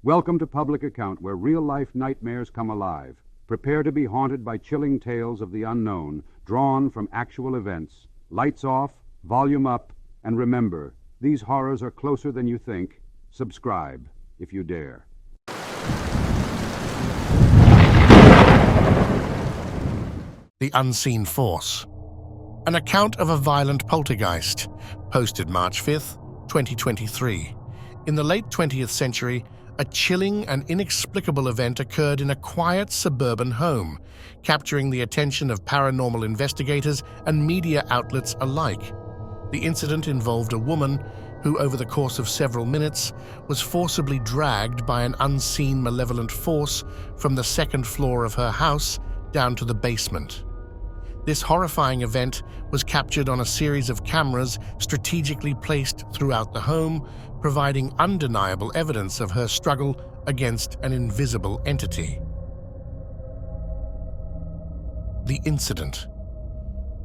Welcome to Public Account, where real-life nightmares come alive. Prepare to be haunted by chilling tales of the unknown, drawn from actual events. Lights off, volume up, and remember, these horrors are closer than you think. Subscribe, if you dare. The Unseen Force. An account of a violent poltergeist, posted March 5th, 2023. In the late 20th century, a chilling and inexplicable event occurred in a quiet suburban home, capturing the attention of paranormal investigators and media outlets alike. The incident involved a woman who, over the course of several minutes, was forcibly dragged by an unseen malevolent force from the second floor of her house down to the basement. This horrifying event was captured on a series of cameras strategically placed throughout the home, providing undeniable evidence of her struggle against an invisible entity. The incident.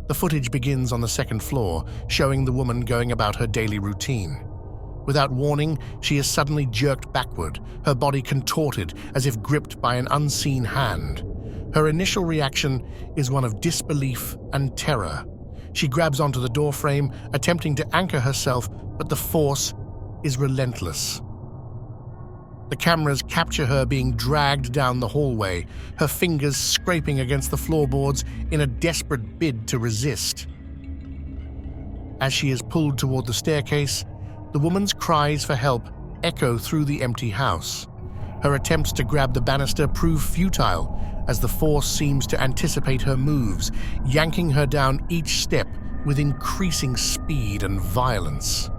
The footage begins on the second floor, showing the woman going about her daily routine. Without warning, she is suddenly jerked backward, her body contorted as if gripped by an unseen hand. Her initial reaction is one of disbelief and terror. She grabs onto the doorframe, attempting to anchor herself, but the force is relentless. The cameras capture her being dragged down the hallway, her fingers scraping against the floorboards in a desperate bid to resist. As she is pulled toward the staircase, the woman's cries for help echo through the empty house. Her attempts to grab the banister prove futile, as the force seems to anticipate her moves, yanking her down each step with increasing speed and violence.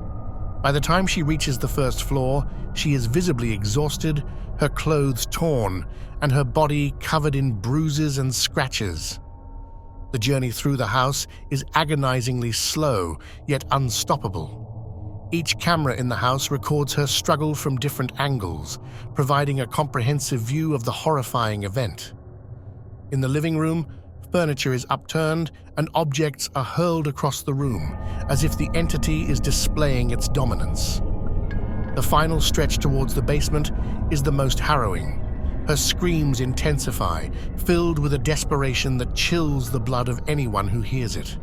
By the time she reaches the first floor, she is visibly exhausted, her clothes torn, and her body covered in bruises and scratches. The journey through the house is agonizingly slow, yet unstoppable. Each camera in the house records her struggle from different angles, providing a comprehensive view of the horrifying event. In the living room, furniture is upturned and objects are hurled across the room, as if the entity is displaying its dominance. The final stretch towards the basement is the most harrowing. Her screams intensify, filled with a desperation that chills the blood of anyone who hears it.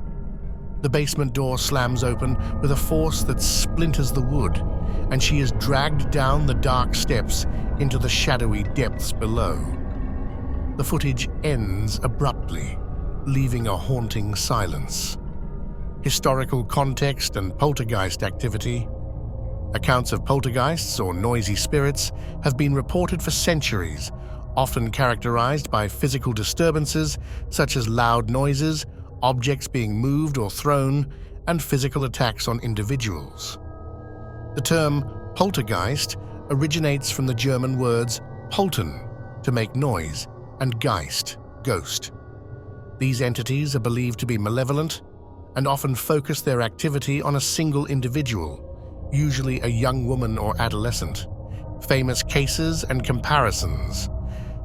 The basement door slams open with a force that splinters the wood, and she is dragged down the dark steps into the shadowy depths below. The footage ends abruptly, leaving a haunting silence. Historical context and poltergeist activity. Accounts of poltergeists or noisy spirits have been reported for centuries, often characterized by physical disturbances such as loud noises, objects being moved or thrown, and physical attacks on individuals. The term poltergeist originates from the German words poltern, to make noise, and Geist, ghost. These entities are believed to be malevolent and often focus their activity on a single individual, usually a young woman or adolescent. Famous cases and comparisons.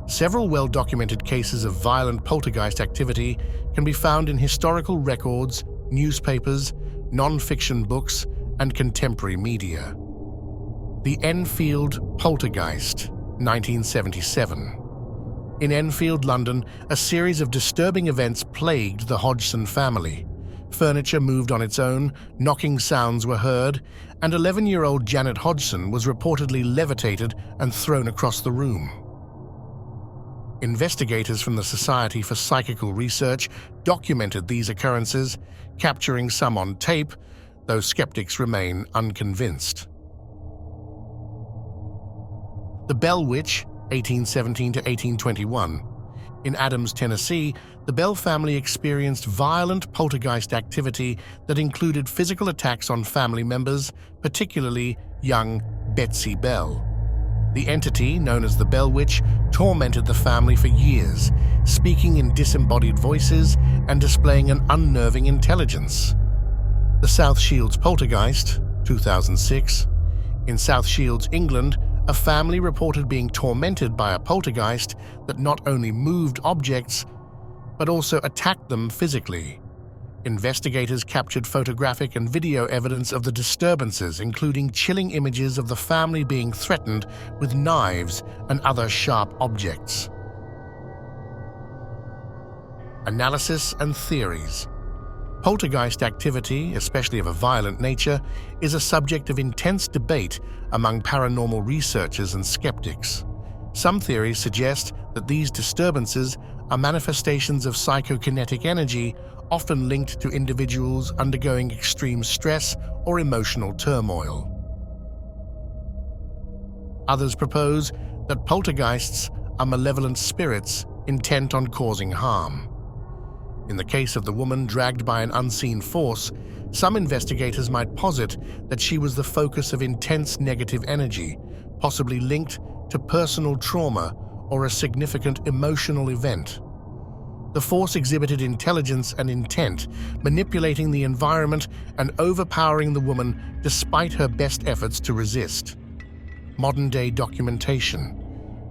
Several well-documented cases of violent poltergeist activity can be found in historical records, newspapers, non-fiction books, and contemporary media. The Enfield Poltergeist, 1977. In Enfield, London, a series of disturbing events plagued the Hodgson family. Furniture moved on its own, knocking sounds were heard, and 11-year-old Janet Hodgson was reportedly levitated and thrown across the room. Investigators from the Society for Psychical Research documented these occurrences, capturing some on tape, though skeptics remain unconvinced. The Bell Witch, 1817 to 1821. In Adams, Tennessee, the Bell family experienced violent poltergeist activity that included physical attacks on family members, particularly young Betsy Bell. The entity, known as the Bell Witch, tormented the family for years, speaking in disembodied voices and displaying an unnerving intelligence. The South Shields Poltergeist, 2006. In South Shields, England, a family reported being tormented by a poltergeist that not only moved objects, but also attacked them physically. Investigators captured photographic and video evidence of the disturbances, including chilling images of the family being threatened with knives and other sharp objects. Analysis and theories. Poltergeist activity, especially of a violent nature, is a subject of intense debate among paranormal researchers and skeptics. Some theories suggest that these disturbances are manifestations of psychokinetic energy, often linked to individuals undergoing extreme stress or emotional turmoil. Others propose that poltergeists are malevolent spirits intent on causing harm. In the case of the woman dragged by an unseen force, some investigators might posit that she was the focus of intense negative energy, possibly linked to personal trauma or a significant emotional event. The force exhibited intelligence and intent, manipulating the environment and overpowering the woman despite her best efforts to resist. Modern-day documentation.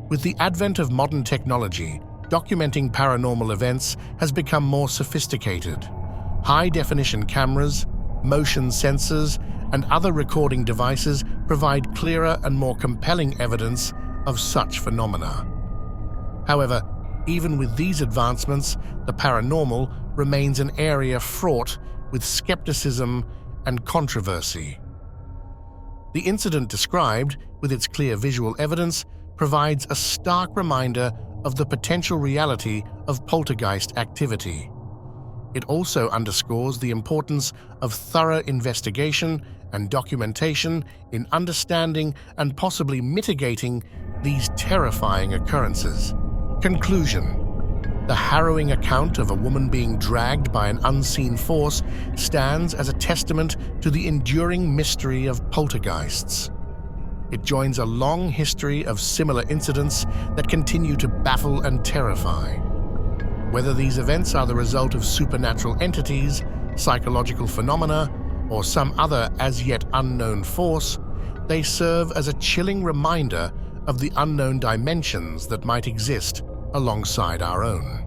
With the advent of modern technology, documenting paranormal events has become more sophisticated. High-definition cameras, motion sensors, and other recording devices provide clearer and more compelling evidence of such phenomena. However, even with these advancements, the paranormal remains an area fraught with skepticism and controversy. The incident described, with its clear visual evidence, provides a stark reminder of the potential reality of poltergeist activity. It also underscores the importance of thorough investigation and documentation in understanding and possibly mitigating these terrifying occurrences. Conclusion. The harrowing account of a woman being dragged by an unseen force stands as a testament to the enduring mystery of poltergeists. It joins a long history of similar incidents that continue to baffle and terrify. Whether these events are the result of supernatural entities, psychological phenomena, or some other as yet unknown force, they serve as a chilling reminder of the unknown dimensions that might exist alongside our own.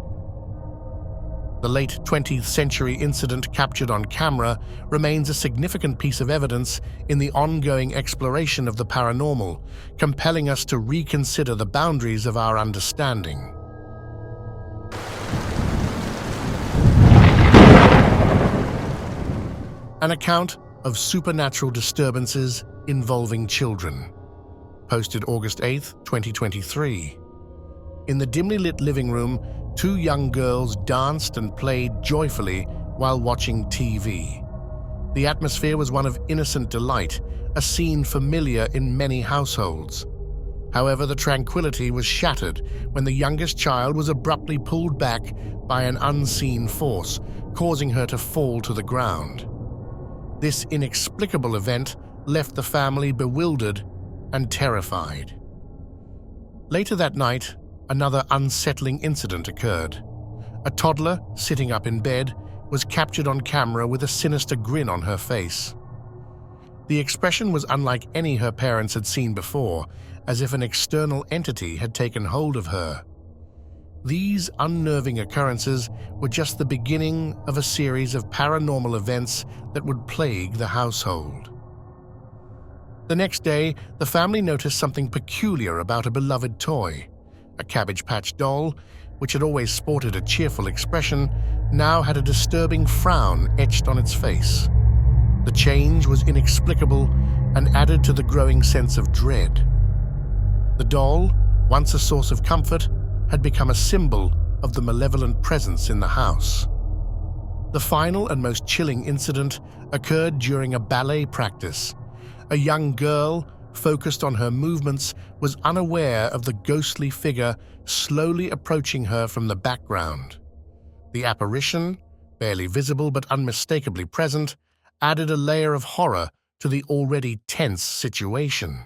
The late 20th century incident captured on camera remains a significant piece of evidence in the ongoing exploration of the paranormal, compelling us to reconsider the boundaries of our understanding. An account of supernatural disturbances involving children. Posted August 8, 2023. In the dimly lit living room, two young girls danced and played joyfully while watching TV. The atmosphere was one of innocent delight, a scene familiar in many households. However, the tranquility was shattered when the youngest child was abruptly pulled back by an unseen force, causing her to fall to the ground. This inexplicable event left the family bewildered and terrified. Later that night, another unsettling incident occurred. A toddler, sitting up in bed, was captured on camera with a sinister grin on her face. The expression was unlike any her parents had seen before, as if an external entity had taken hold of her. These unnerving occurrences were just the beginning of a series of paranormal events that would plague the household. The next day, the family noticed something peculiar about a beloved toy. A Cabbage Patch doll, which had always sported a cheerful expression, now had a disturbing frown etched on its face. The change was inexplicable and added to the growing sense of dread. The doll, once a source of comfort, had become a symbol of the malevolent presence in the house. The final and most chilling incident occurred during a ballet practice. A young girl, focused on her movements, was unaware of the ghostly figure slowly approaching her from the background. The apparition, barely visible but unmistakably present, added a layer of horror to the already tense situation.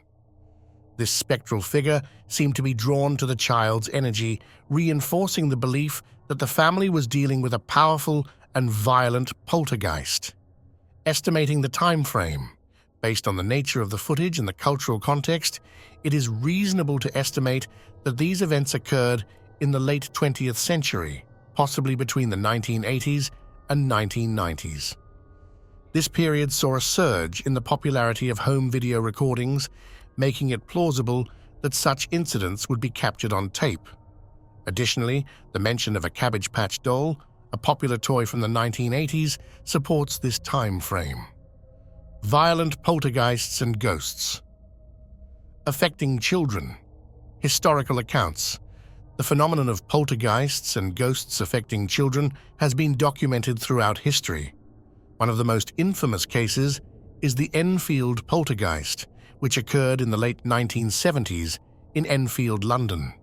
This spectral figure seemed to be drawn to the child's energy, reinforcing the belief that the family was dealing with a powerful and violent poltergeist. Estimating the time frame, based on the nature of the footage and the cultural context, it is reasonable to estimate that these events occurred in the late 20th century, possibly between the 1980s and 1990s. This period saw a surge in the popularity of home video recordings, making it plausible that such incidents would be captured on tape. Additionally, the mention of a Cabbage Patch doll, a popular toy from the 1980s, supports this time frame. Violent poltergeists and ghosts. Affecting children. Historical accounts. The phenomenon of poltergeists and ghosts affecting children has been documented throughout history. One of the most infamous cases is the Enfield poltergeist, which occurred in the late 1970s in Enfield, London.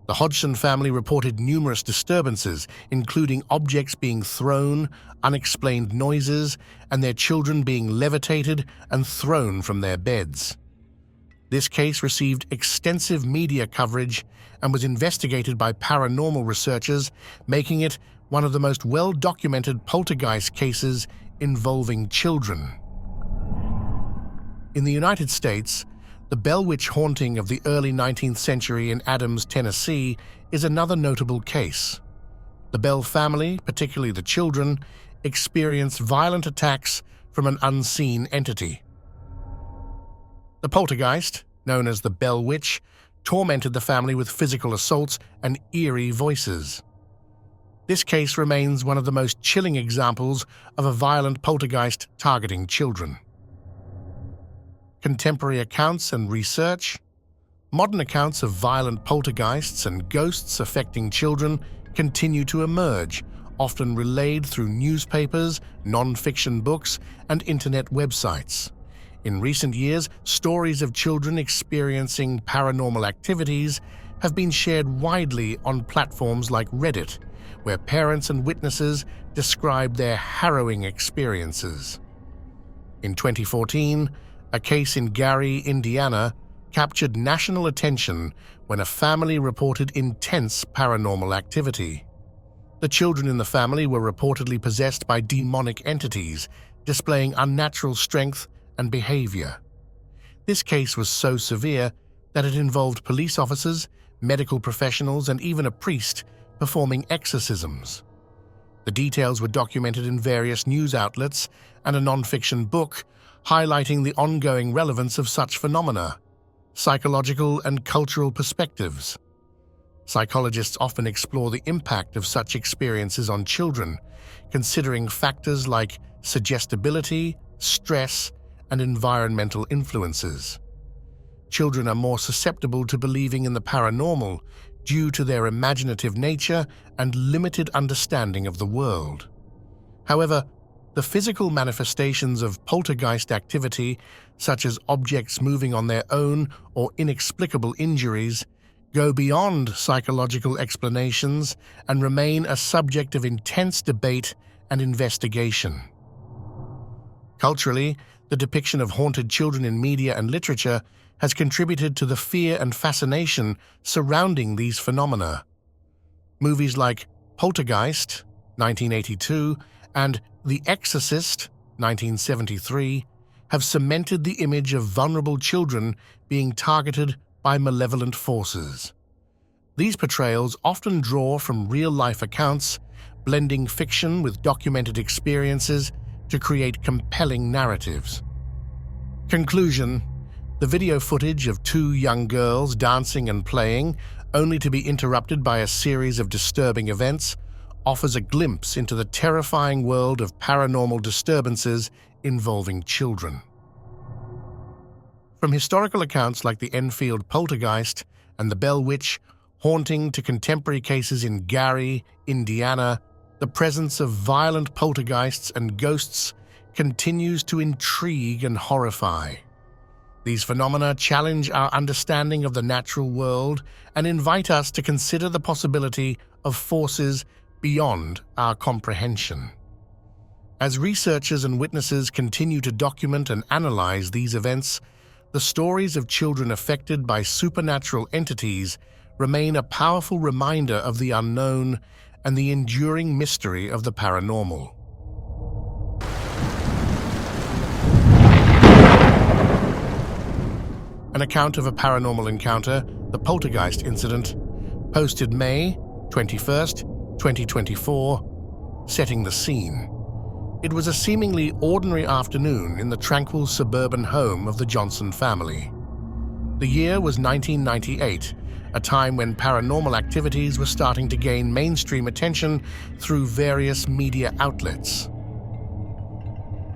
The Hodgson family reported numerous disturbances, including objects being thrown, unexplained noises, and their children being levitated and thrown from their beds. This case received extensive media coverage and was investigated by paranormal researchers, making it one of the most well-documented poltergeist cases involving children. In the United States, the Bell Witch haunting of the early 19th century in Adams, Tennessee, is another notable case. The Bell family, particularly the children, experienced violent attacks from an unseen entity. The poltergeist, known as the Bell Witch, tormented the family with physical assaults and eerie voices. This case remains one of the most chilling examples of a violent poltergeist targeting children. Contemporary accounts and research. Modern accounts of violent poltergeists and ghosts affecting children continue to emerge, often relayed through newspapers, non-fiction books, and internet websites. In recent years, stories of children experiencing paranormal activities have been shared widely on platforms like Reddit, where parents and witnesses describe their harrowing experiences. In 2014, a case in Gary, Indiana, captured national attention when a family reported intense paranormal activity. The children in the family were reportedly possessed by demonic entities, displaying unnatural strength and behavior. This case was so severe that it involved police officers, medical professionals, and even a priest performing exorcisms. The details were documented in various news outlets and a non-fiction book highlighting the ongoing relevance of such phenomena, psychological and cultural perspectives. Psychologists often explore the impact of such experiences on children, considering factors like suggestibility, stress, and environmental influences. Children are more susceptible to believing in the paranormal due to their imaginative nature and limited understanding of the world. However, the physical manifestations of poltergeist activity, such as objects moving on their own or inexplicable injuries, go beyond psychological explanations and remain a subject of intense debate and investigation. Culturally, the depiction of haunted children in media and literature has contributed to the fear and fascination surrounding these phenomena. Movies like Poltergeist, 1982, and The Exorcist, 1973, have cemented the image of vulnerable children being targeted by malevolent forces. These portrayals often draw from real-life accounts, blending fiction with documented experiences to create compelling narratives. Conclusion: the video footage of two young girls dancing and playing, only to be interrupted by a series of disturbing events, offers a glimpse into the terrifying world of paranormal disturbances involving children. From historical accounts like the Enfield poltergeist and the Bell Witch haunting to contemporary cases in Gary, Indiana, the presence of violent poltergeists and ghosts continues to intrigue and horrify. These phenomena challenge our understanding of the natural world and invite us to consider the possibility of forces beyond our comprehension. As researchers and witnesses continue to document and analyze these events, the stories of children affected by supernatural entities remain a powerful reminder of the unknown and the enduring mystery of the paranormal. An account of a paranormal encounter, the Poltergeist Incident, posted May 21st, 2024, setting the scene. It was a seemingly ordinary afternoon in the tranquil suburban home of the Johnson family. The year was 1998, a time when paranormal activities were starting to gain mainstream attention through various media outlets.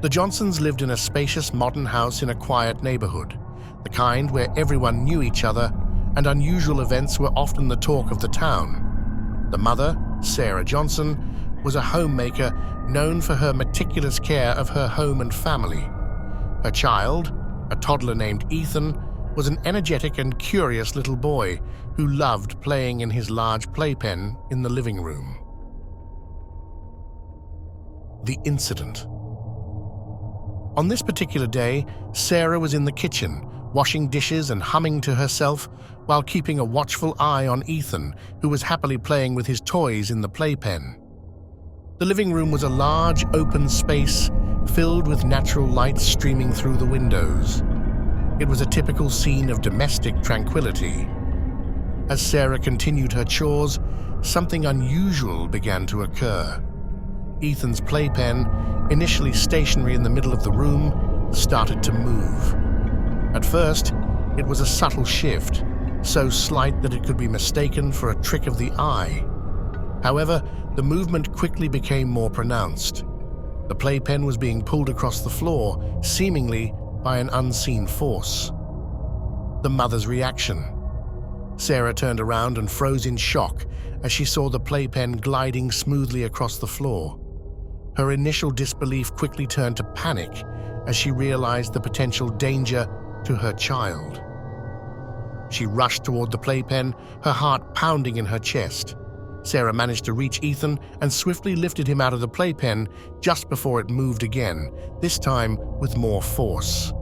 The Johnsons lived in a spacious modern house in a quiet neighborhood, the kind where everyone knew each other and unusual events were often the talk of the town. The mother, Sarah Johnson, was a homemaker known for her meticulous care of her home and family. Her child, a toddler named Ethan, was an energetic and curious little boy who loved playing in his large playpen in the living room. The incident. On this particular day, Sarah was in the kitchen, washing dishes and humming to herself while keeping a watchful eye on Ethan, who was happily playing with his toys in the playpen. The living room was a large, open space filled with natural light streaming through the windows. It was a typical scene of domestic tranquility. As Sarah continued her chores, something unusual began to occur. Ethan's playpen, initially stationary in the middle of the room, started to move. At first, it was a subtle shift, so slight that it could be mistaken for a trick of the eye. However, the movement quickly became more pronounced. The playpen was being pulled across the floor, seemingly by an unseen force. The mother's reaction. Sarah turned around and froze in shock as she saw the playpen gliding smoothly across the floor. Her initial disbelief quickly turned to panic as she realized the potential danger to her child. She rushed toward the playpen, her heart pounding in her chest. Sarah managed to reach Ethan and swiftly lifted him out of the playpen just before it moved again, this time with more force.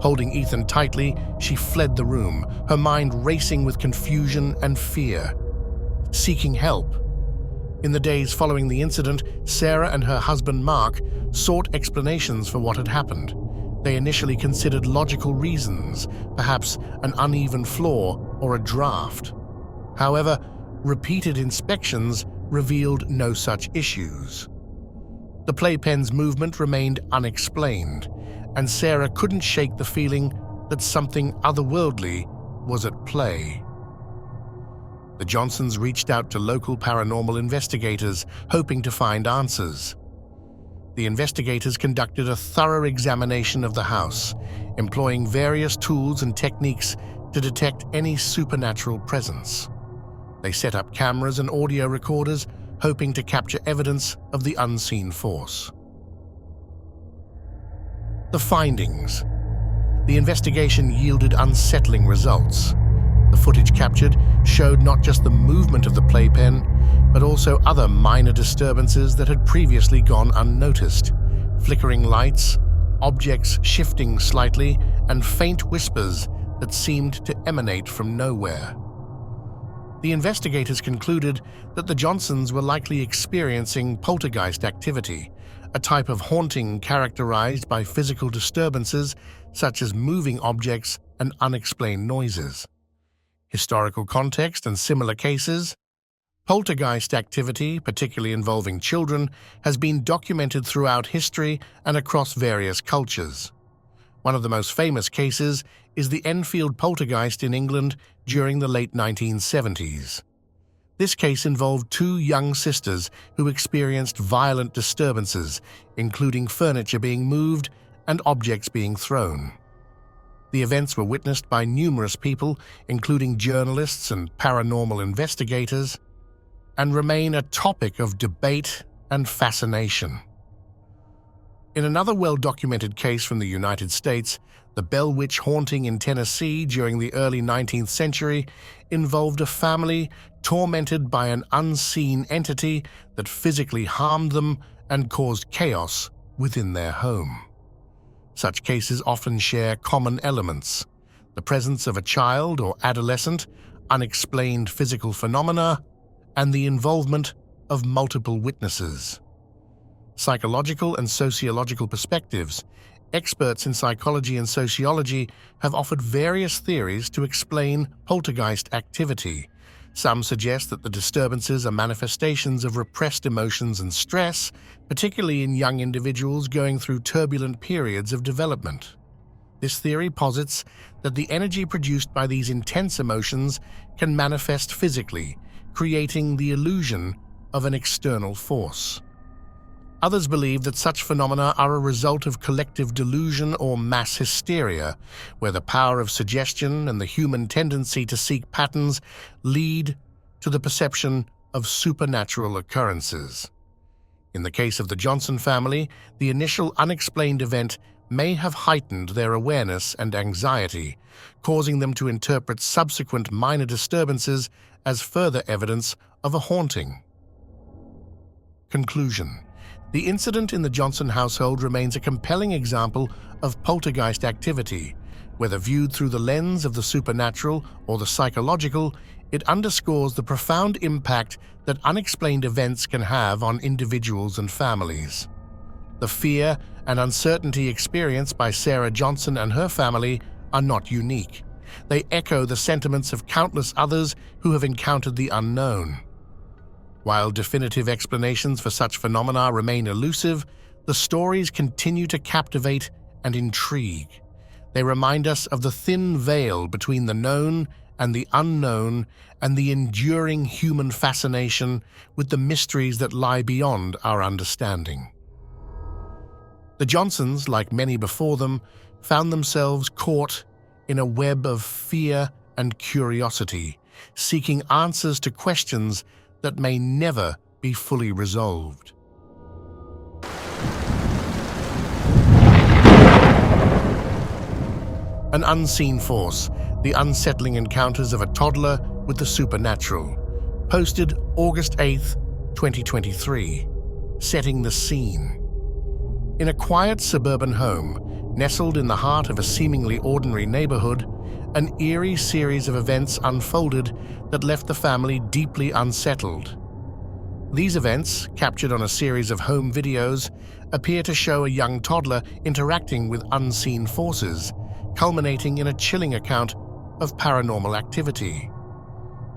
Holding Ethan tightly, she fled the room, her mind racing with confusion and fear. Seeking help. In the days following the incident, Sarah and her husband Mark sought explanations for what had happened. They initially considered logical reasons, perhaps an uneven floor or a draft. However, repeated inspections revealed no such issues. The playpen's movement remained unexplained, and Sarah couldn't shake the feeling that something otherworldly was at play. The Johnsons reached out to local paranormal investigators, hoping to find answers. The investigators conducted a thorough examination of the house, employing various tools and techniques to detect any supernatural presence. They set up cameras and audio recorders, hoping to capture evidence of the unseen force. The findings. The investigation yielded unsettling results. The footage captured showed not just the movement of the playpen, but also other minor disturbances that had previously gone unnoticed. Flickering lights, objects shifting slightly, and faint whispers that seemed to emanate from nowhere. The investigators concluded that the Johnsons were likely experiencing poltergeist activity, a type of haunting characterized by physical disturbances such as moving objects and unexplained noises. Historical context and similar cases. Poltergeist activity, particularly involving children, has been documented throughout history and across various cultures. One of the most famous cases is the Enfield poltergeist in England during the late 1970s. This case involved two young sisters who experienced violent disturbances, including furniture being moved and objects being thrown. The events were witnessed by numerous people, including journalists and paranormal investigators, and remain a topic of debate and fascination. In another well-documented case from the United States, the Bell Witch haunting in Tennessee during the early 19th century involved a family tormented by an unseen entity that physically harmed them and caused chaos within their home. Such cases often share common elements: the presence of a child or adolescent, unexplained physical phenomena, and the involvement of multiple witnesses. Psychological and sociological perspectives. Experts in psychology and sociology have offered various theories to explain poltergeist activity, Some suggest that the disturbances are manifestations of repressed emotions and stress, particularly in young individuals going through turbulent periods of development. This theory posits that the energy produced by these intense emotions can manifest physically, creating the illusion of an external force. Others believe that such phenomena are a result of collective delusion or mass hysteria, where the power of suggestion and the human tendency to seek patterns lead to the perception of supernatural occurrences. In the case of the Johnson family, the initial unexplained event may have heightened their awareness and anxiety, causing them to interpret subsequent minor disturbances as further evidence of a haunting. Conclusion. The incident in the Johnson household remains a compelling example of poltergeist activity. Whether viewed through the lens of the supernatural or the psychological, it underscores the profound impact that unexplained events can have on individuals and families. The fear and uncertainty experienced by Sarah Johnson and her family are not unique. They echo the sentiments of countless others who have encountered the unknown. While definitive explanations for such phenomena remain elusive, the stories continue to captivate and intrigue. They remind us of the thin veil between the known and the unknown and the enduring human fascination with the mysteries that lie beyond our understanding. The Johnsons, like many before them, found themselves caught in a web of fear and curiosity, seeking answers to questions that may never be fully resolved. An unseen force, the unsettling encounters of a toddler with the supernatural. Posted August 8th, 2023. Setting the scene. In a quiet suburban home, nestled in the heart of a seemingly ordinary neighborhood, an eerie series of events unfolded that left the family deeply unsettled. These events, captured on a series of home videos, appear to show a young toddler interacting with unseen forces, culminating in a chilling account of paranormal activity.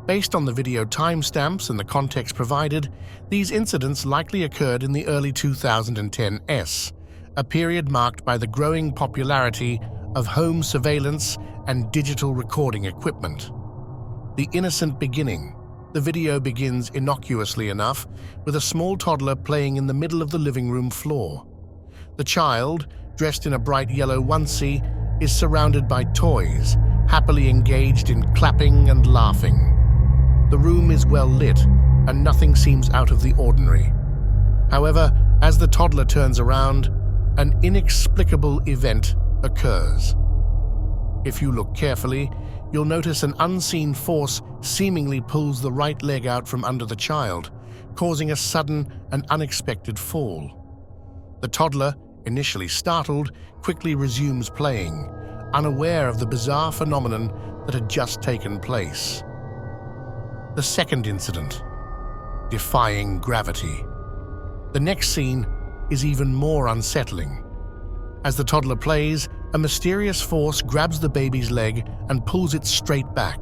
Based on the video timestamps and the context provided, these incidents likely occurred in the early 2010s, a period marked by the growing popularity of home surveillance and digital recording equipment. The innocent beginning. The video begins innocuously enough, with a small toddler playing in the middle of the living room floor. The child, dressed in a bright yellow onesie, is surrounded by toys, happily engaged in clapping and laughing. The room is well lit, and nothing seems out of the ordinary. However, as the toddler turns around, an inexplicable event occurs. If you look carefully, you'll notice an unseen force seemingly pulls the right leg out from under the child, causing a sudden and unexpected fall. The toddler, initially startled, quickly resumes playing, unaware of the bizarre phenomenon that had just taken place. The second incident. Defying gravity. The next scene is even more unsettling. As the toddler plays, a mysterious force grabs the baby's leg and pulls it straight back.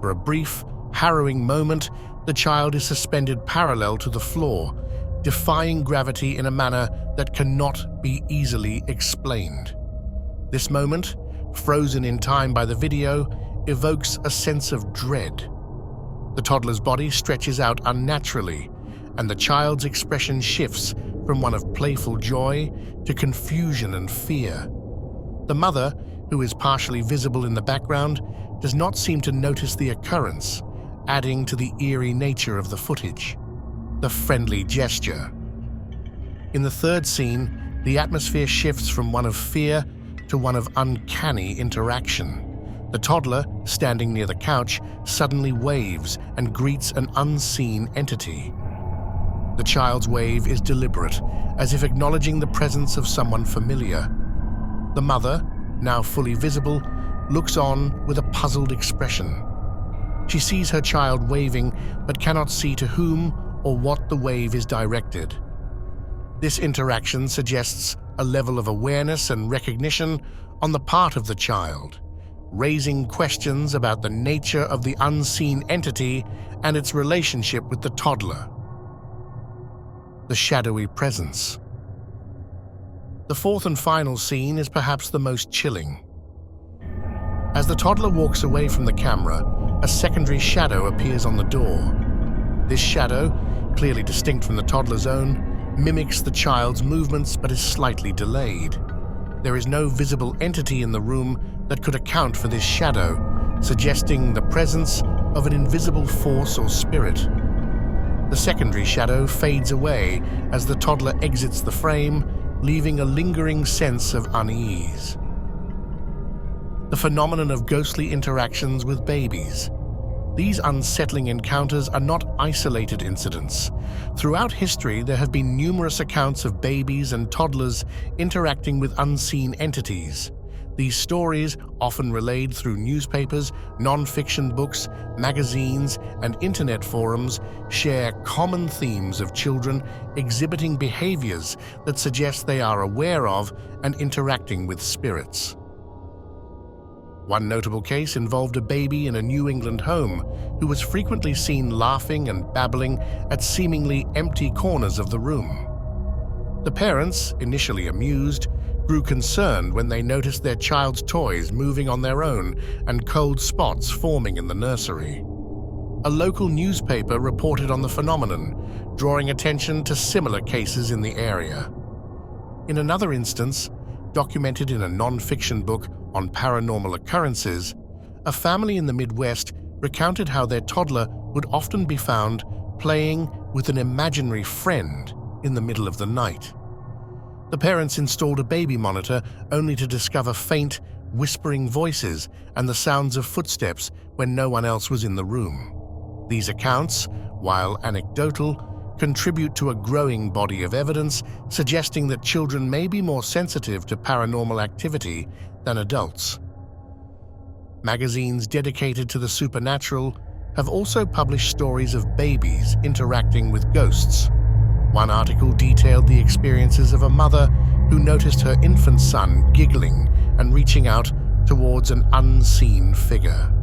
For a brief, harrowing moment, the child is suspended parallel to the floor, defying gravity in a manner that cannot be easily explained. This moment, frozen in time by the video, evokes a sense of dread. The toddler's body stretches out unnaturally, and the child's expression shifts from one of playful joy to confusion and fear. The mother, who is partially visible in the background, does not seem to notice the occurrence, adding to the eerie nature of the footage. The friendly gesture. In the third scene, the atmosphere shifts from one of fear to one of uncanny interaction. The toddler, standing near the couch, suddenly waves and greets an unseen entity. The child's wave is deliberate, as if acknowledging the presence of someone familiar. The mother, now fully visible, looks on with a puzzled expression. She sees her child waving, but cannot see to whom or what the wave is directed. This interaction suggests a level of awareness and recognition on the part of the child, raising questions about the nature of the unseen entity and its relationship with the toddler. The shadowy presence. The fourth and final scene is perhaps the most chilling. As the toddler walks away from the camera, a secondary shadow appears on the door. This shadow, clearly distinct from the toddler's own, mimics the child's movements but is slightly delayed. There is no visible entity in the room that could account for this shadow, suggesting the presence of an invisible force or spirit. The secondary shadow fades away as the toddler exits the frame, leaving a lingering sense of unease. The phenomenon of ghostly interactions with babies. These unsettling encounters are not isolated incidents. Throughout history, there have been numerous accounts of babies and toddlers interacting with unseen entities. These stories, often relayed through newspapers, non-fiction books, magazines, and internet forums, share common themes of children exhibiting behaviors that suggest they are aware of and interacting with spirits. One notable case involved a baby in a New England home who was frequently seen laughing and babbling at seemingly empty corners of the room. The parents, initially amused, grew concerned when they noticed their child's toys moving on their own and cold spots forming in the nursery. A local newspaper reported on the phenomenon, drawing attention to similar cases in the area. In another instance, documented in a non-fiction book on paranormal occurrences, a family in the Midwest recounted how their toddler would often be found playing with an imaginary friend in the middle of the night. The parents installed a baby monitor only to discover faint, whispering voices and the sounds of footsteps when no one else was in the room. These accounts, while anecdotal, contribute to a growing body of evidence suggesting that children may be more sensitive to paranormal activity than adults. Magazines dedicated to the supernatural have also published stories of babies interacting with ghosts. One article detailed the experiences of a mother who noticed her infant son giggling and reaching out towards an unseen figure.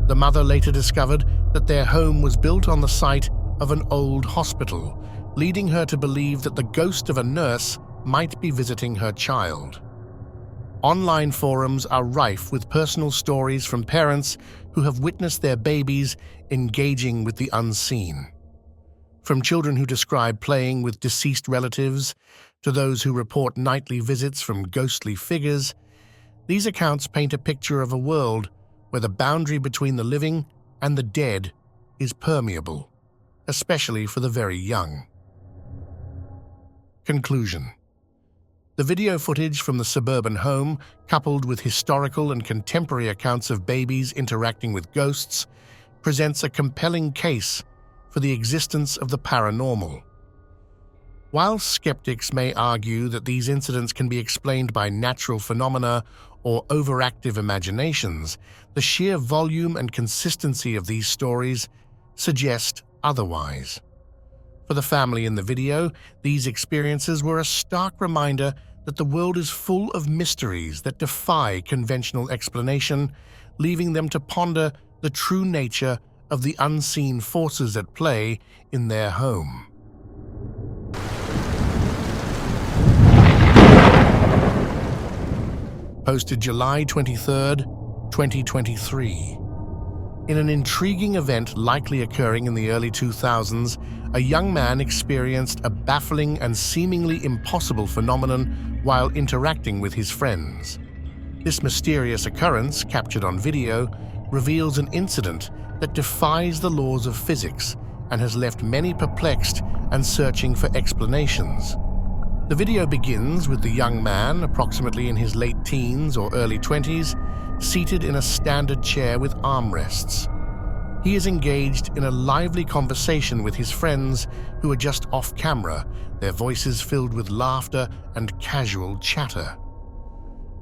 The mother later discovered that their home was built on the site of an old hospital, leading her to believe that the ghost of a nurse might be visiting her child. Online forums are rife with personal stories from parents who have witnessed their babies engaging with the unseen. From children who describe playing with deceased relatives to those who report nightly visits from ghostly figures, these accounts paint a picture of a world where the boundary between the living and the dead is permeable, especially for the very young. Conclusion. The video footage from the suburban home, coupled with historical and contemporary accounts of babies interacting with ghosts, presents a compelling case for the existence of the paranormal. While skeptics may argue that these incidents can be explained by natural phenomena or overactive imaginations, the sheer volume and consistency of these stories suggest otherwise. For the family in the video, these experiences were a stark reminder that the world is full of mysteries that defy conventional explanation, leaving them to ponder the true nature of the unseen forces at play in their home. Posted July 23, 2023. In an intriguing event likely occurring in the early 2000s, a young man experienced a baffling and seemingly impossible phenomenon while interacting with his friends. This mysterious occurrence, captured on video, reveals an incident that defies the laws of physics and has left many perplexed and searching for explanations. The video begins with the young man, approximately in his late teens or early 20s, seated in a standard chair with armrests. He is engaged in a lively conversation with his friends who are just off camera, their voices filled with laughter and casual chatter.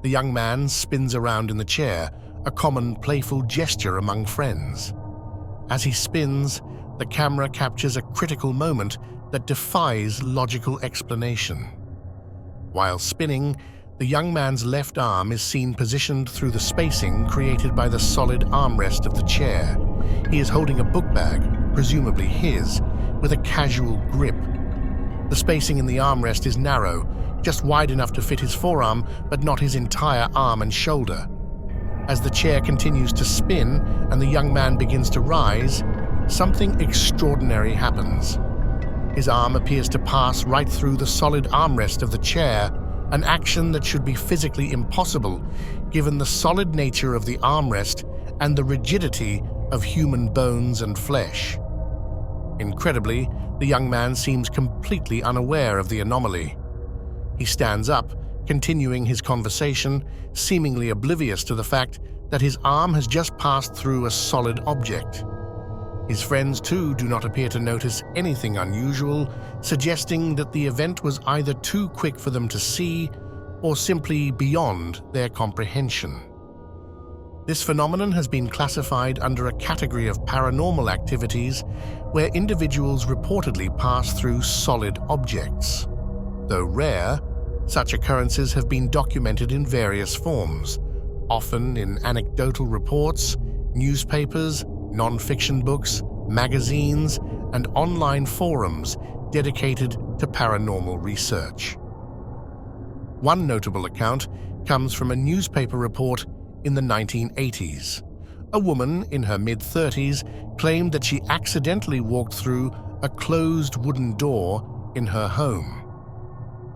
The young man spins around in the chair, a common playful gesture among friends. As he spins, the camera captures a critical moment that defies logical explanation. While spinning, The young man's left arm is seen positioned through the spacing created by the solid armrest of the chair. He is holding a book bag, presumably his, with a casual grip. The spacing in the armrest is narrow, just wide enough to fit his forearm, but not his entire arm and shoulder. As the chair continues to spin and the young man begins to rise, something extraordinary happens. His arm appears to pass right through the solid armrest of the chair, an action that should be physically impossible given the solid nature of the armrest and the rigidity of human bones and flesh. Incredibly, the young man seems completely unaware of the anomaly. He stands up, continuing his conversation, seemingly oblivious to the fact that his arm has just passed through a solid object. His friends, too, do not appear to notice anything unusual, suggesting that the event was either too quick for them to see or simply beyond their comprehension. This phenomenon has been classified under a category of paranormal activities where individuals reportedly pass through solid objects. Though rare, such occurrences have been documented in various forms, often in anecdotal reports, newspapers, non-fiction books, magazines, and online forums dedicated to paranormal research. One notable account comes from a newspaper report in the 1980s. A woman in her mid-30s claimed that she accidentally walked through a closed wooden door in her home.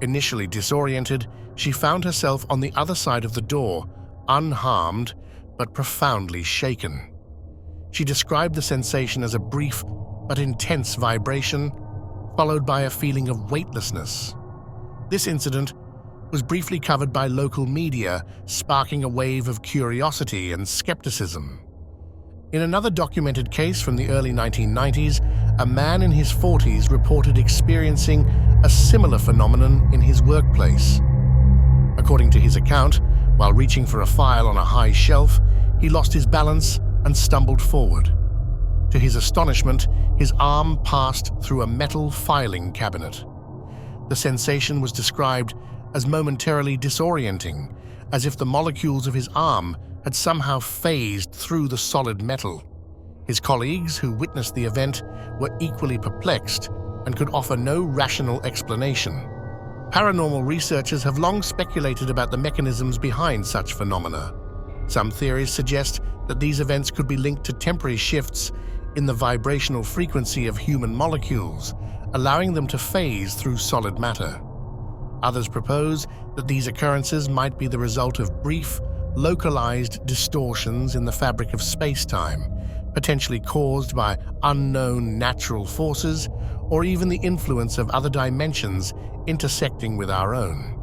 Initially disoriented, she found herself on the other side of the door, unharmed but profoundly shaken. She described the sensation as a brief but intense vibration, followed by a feeling of weightlessness. This incident was briefly covered by local media, sparking a wave of curiosity and skepticism. In another documented case from the early 1990s, a man in his 40s reported experiencing a similar phenomenon in his workplace. According to his account, while reaching for a file on a high shelf, he lost his balance and stumbled forward. To his astonishment, his arm passed through a metal filing cabinet. The sensation was described as momentarily disorienting, as if the molecules of his arm had somehow phased through the solid metal. His colleagues who witnessed the event were equally perplexed and could offer no rational explanation. Paranormal researchers have long speculated about the mechanisms behind such phenomena. Some theories suggest that these events could be linked to temporary shifts in the vibrational frequency of human molecules, allowing them to phase through solid matter. Others propose that these occurrences might be the result of brief, localized distortions in the fabric of space-time, potentially caused by unknown natural forces or even the influence of other dimensions intersecting with our own.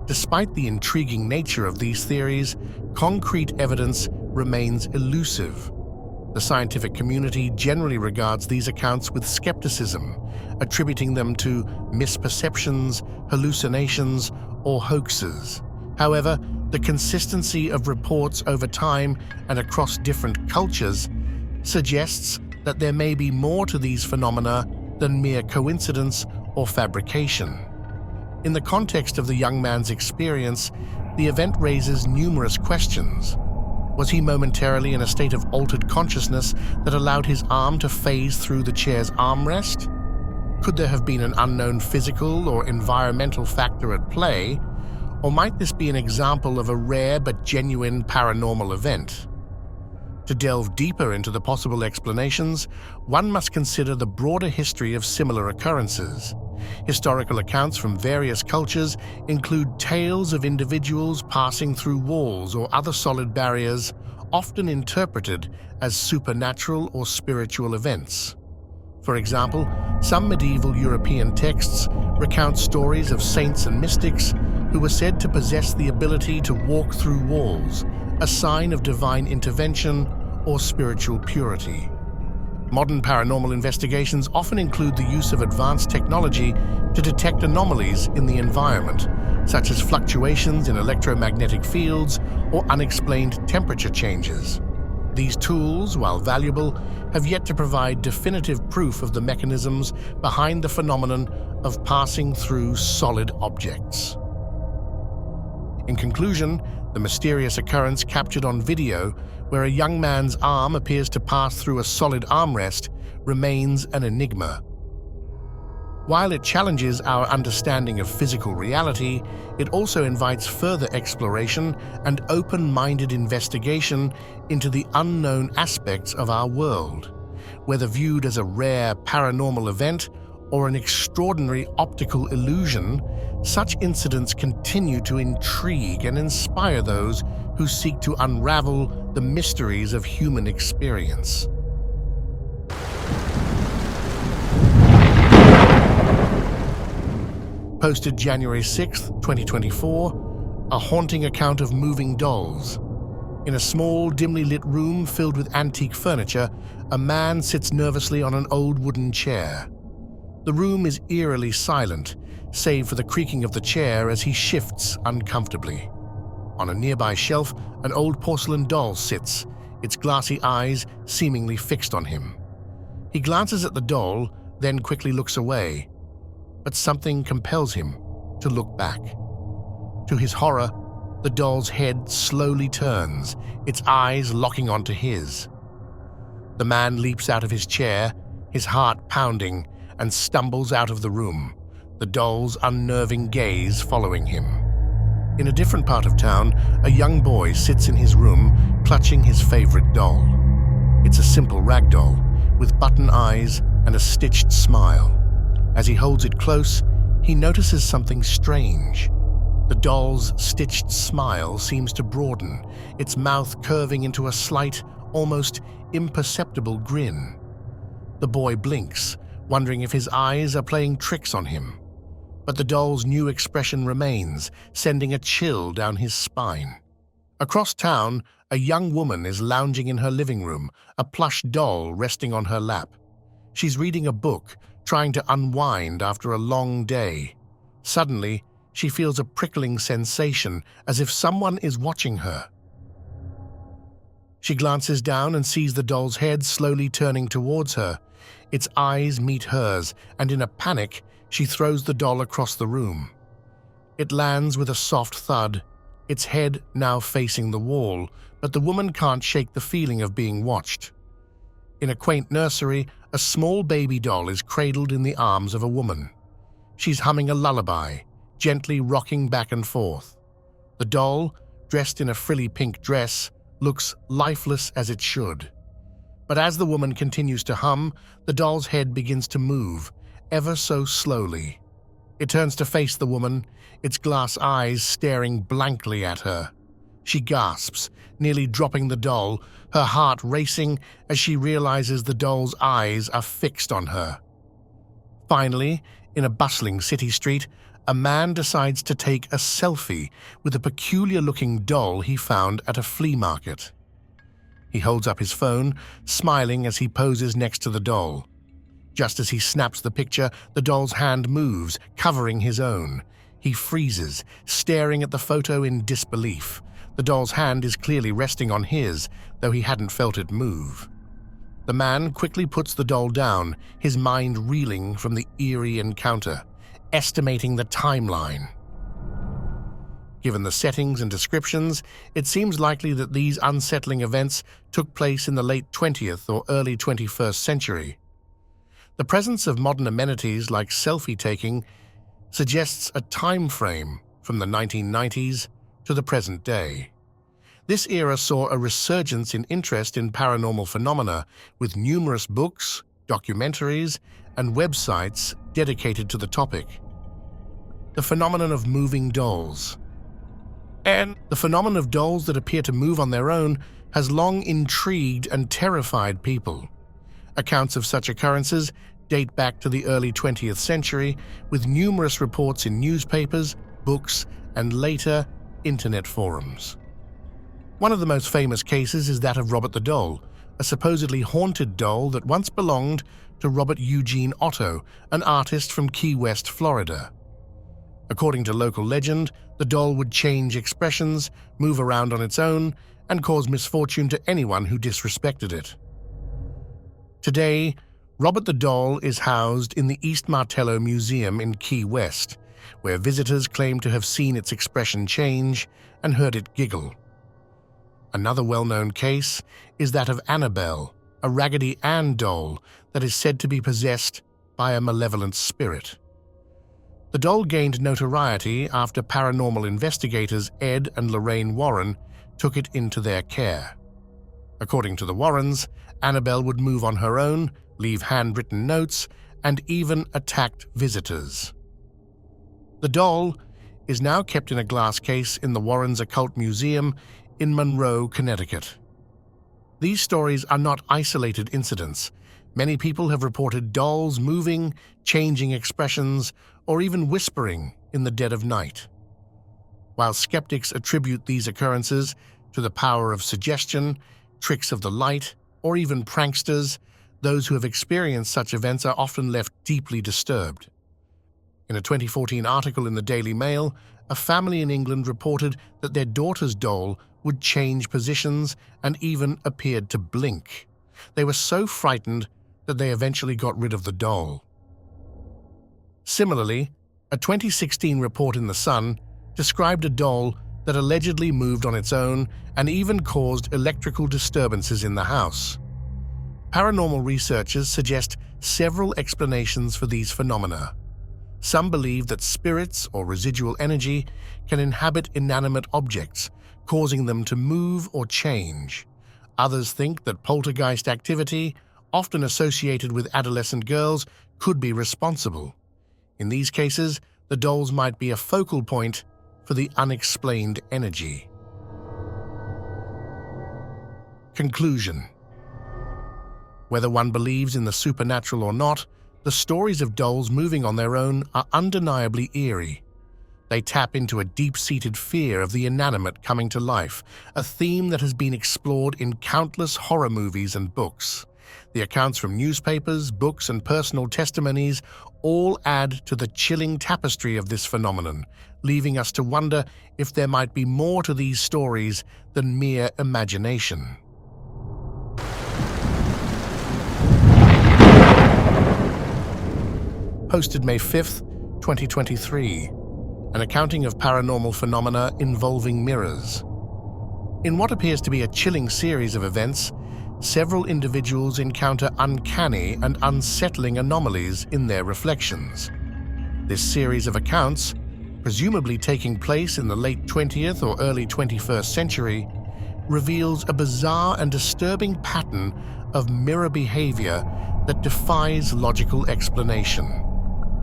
Despite the intriguing nature of these theories, concrete evidence remains elusive. The scientific community generally regards these accounts with skepticism, attributing them to misperceptions, hallucinations, or hoaxes. However, the consistency of reports over time and across different cultures suggests that there may be more to these phenomena than mere coincidence or fabrication. In the context of the young man's experience, the event raises numerous questions. Was he momentarily in a state of altered consciousness that allowed his arm to phase through the chair's armrest? Could there have been an unknown physical or environmental factor at play? Or might this be an example of a rare but genuine paranormal event? To delve deeper into the possible explanations, one must consider the broader history of similar occurrences. Historical accounts from various cultures include tales of individuals passing through walls or other solid barriers, often interpreted as supernatural or spiritual events. For example, some medieval European texts recount stories of saints and mystics who were said to possess the ability to walk through walls, a sign of divine intervention or spiritual purity. Modern paranormal investigations often include the use of advanced technology to detect anomalies in the environment, such as fluctuations in electromagnetic fields or unexplained temperature changes. These tools, while valuable, have yet to provide definitive proof of the mechanisms behind the phenomenon of passing through solid objects. In conclusion, the mysterious occurrence captured on video, where a young man's arm appears to pass through a solid armrest, remains an enigma. While it challenges our understanding of physical reality, it also invites further exploration and open-minded investigation into the unknown aspects of our world. Whether viewed as a rare paranormal event or an extraordinary optical illusion, such incidents continue to intrigue and inspire those who seek to unravel the mysteries of human experience. Posted January 6, 2024, a haunting account of moving dolls. In a small, dimly lit room filled with antique furniture, a man sits nervously on an old wooden chair. The room is eerily silent, save for the creaking of the chair as he shifts uncomfortably. On a nearby shelf, an old porcelain doll sits, its glassy eyes seemingly fixed on him. He glances at the doll, then quickly looks away. But something compels him to look back. To his horror, the doll's head slowly turns, its eyes locking onto his. The man leaps out of his chair, his heart pounding, and stumbles out of the room, the doll's unnerving gaze following him. In a different part of town, a young boy sits in his room, clutching his favorite doll. It's a simple rag doll, with button eyes and a stitched smile. As he holds it close, he notices something strange. The doll's stitched smile seems to broaden, its mouth curving into a slight, almost imperceptible grin. The boy blinks, wondering if his eyes are playing tricks on him. But the doll's new expression remains, sending a chill down his spine. Across town, a young woman is lounging in her living room, a plush doll resting on her lap. She's reading a book, trying to unwind after a long day. Suddenly, she feels a prickling sensation, as if someone is watching her. She glances down and sees the doll's head slowly turning towards her. Its eyes meet hers, and in a panic, she throws the doll across the room. It lands with a soft thud, its head now facing the wall, but the woman can't shake the feeling of being watched. In a quaint nursery, a small baby doll is cradled in the arms of a woman. She's humming a lullaby, gently rocking back and forth. The doll, dressed in a frilly pink dress, looks lifeless as it should. But as the woman continues to hum, the doll's head begins to move, ever so slowly. It turns to face the woman, its glass eyes staring blankly at her. She gasps, nearly dropping the doll, her heart racing as she realizes the doll's eyes are fixed on her. Finally, in a bustling city street, a man decides to take a selfie with a peculiar-looking doll he found at a flea market. He holds up his phone, smiling as he poses next to the doll. Just as he snaps the picture, the doll's hand moves, covering his own. He freezes, staring at the photo in disbelief. The doll's hand is clearly resting on his, though he hadn't felt it move. The man quickly puts the doll down, his mind reeling from the eerie encounter, estimating the timeline. Given the settings and descriptions, it seems likely that these unsettling events took place in the late 20th or early 21st century. The presence of modern amenities like selfie-taking suggests a time frame from the 1990s to the present day. This era saw a resurgence in interest in paranormal phenomena, with numerous books, documentaries, and websites dedicated to the topic. The phenomenon of moving dolls. And the phenomenon of dolls that appear to move on their own has long intrigued and terrified people. Accounts of such occurrences date back to the early 20th century, with numerous reports in newspapers, books, and later, internet forums. One of the most famous cases is that of Robert the Doll, a supposedly haunted doll that once belonged to Robert Eugene Otto, an artist from Key West, Florida. According to local legend, the doll would change expressions, move around on its own, and cause misfortune to anyone who disrespected it. Today, Robert the Doll is housed in the East Martello Museum in Key West, where visitors claim to have seen its expression change and heard it giggle. Another well-known case is that of Annabelle, a Raggedy Ann doll that is said to be possessed by a malevolent spirit. The doll gained notoriety after paranormal investigators Ed and Lorraine Warren took it into their care. According to the Warrens, Annabelle would move on her own, leave handwritten notes, and even attacked visitors. The doll is now kept in a glass case in the Warrens Occult Museum in Monroe, Connecticut. These stories are not isolated incidents. Many people have reported dolls moving, changing expressions, or even whispering in the dead of night. While skeptics attribute these occurrences to the power of suggestion, tricks of the light, or even pranksters, those who have experienced such events are often left deeply disturbed. In a 2014 article in the Daily Mail, a family in England reported that their daughter's doll would change positions and even appeared to blink. They were so frightened that they eventually got rid of the doll. Similarly, a 2016 report in The Sun described a doll that allegedly moved on its own and even caused electrical disturbances in the house. Paranormal researchers suggest several explanations for these phenomena. Some believe that spirits or residual energy can inhabit inanimate objects, causing them to move or change. Others think that poltergeist activity, often associated with adolescent girls, could be responsible. In these cases, the dolls might be a focal point for the unexplained energy. Conclusion. Whether one believes in the supernatural or not, the stories of dolls moving on their own are undeniably eerie. They tap into a deep-seated fear of the inanimate coming to life, a theme that has been explored in countless horror movies and books. The accounts from newspapers, books, and personal testimonies all add to the chilling tapestry of this phenomenon, leaving us to wonder if there might be more to these stories than mere imagination. Posted May 5th, 2023. An accounting of paranormal phenomena involving mirrors. In what appears to be a chilling series of events, several individuals encounter uncanny and unsettling anomalies in their reflections. This series of accounts, presumably taking place in the late 20th or early 21st century, reveals a bizarre and disturbing pattern of mirror behavior that defies logical explanation.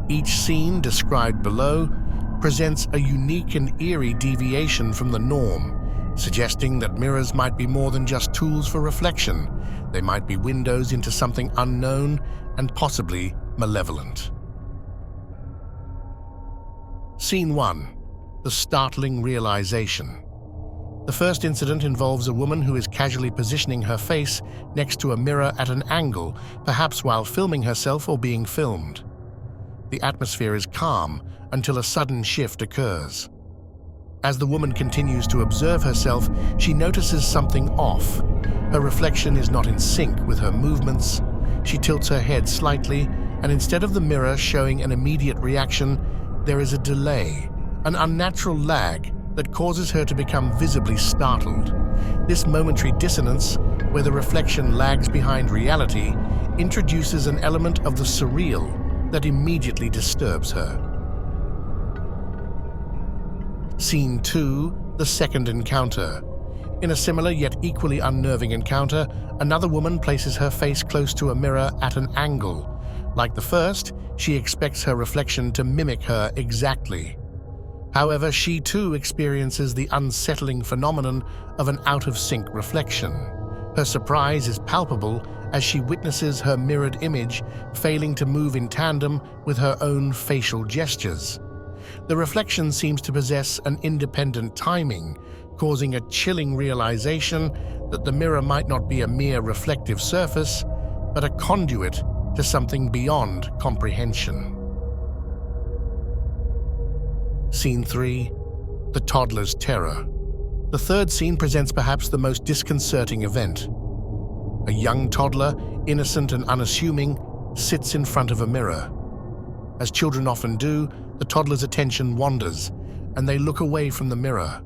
Each scene described below presents a unique and eerie deviation from the norm, suggesting that mirrors might be more than just tools for reflection. They might be windows into something unknown and possibly malevolent. Scene 1. The startling realization. The first incident involves a woman who is casually positioning her face next to a mirror at an angle, perhaps while filming herself or being filmed. The atmosphere is calm until a sudden shift occurs. As the woman continues to observe herself, she notices something off. Her reflection is not in sync with her movements. She tilts her head slightly, and instead of the mirror showing an immediate reaction, there is a delay, an unnatural lag that causes her to become visibly startled. This momentary dissonance, where the reflection lags behind reality, introduces an element of the surreal that immediately disturbs her. Scene 2. The second encounter. In a similar yet equally unnerving encounter, another woman places her face close to a mirror at an angle. Like the first, she expects her reflection to mimic her exactly. However, she too experiences the unsettling phenomenon of an out-of-sync reflection. Her surprise is palpable as she witnesses her mirrored image failing to move in tandem with her own facial gestures. The reflection seems to possess an independent timing, causing a chilling realization that the mirror might not be a mere reflective surface, but a conduit to something beyond comprehension. Scene 3. The toddler's terror. The third scene presents perhaps the most disconcerting event. A young toddler, innocent and unassuming, sits in front of a mirror. As children often do, the toddler's attention wanders, and they look away from the mirror.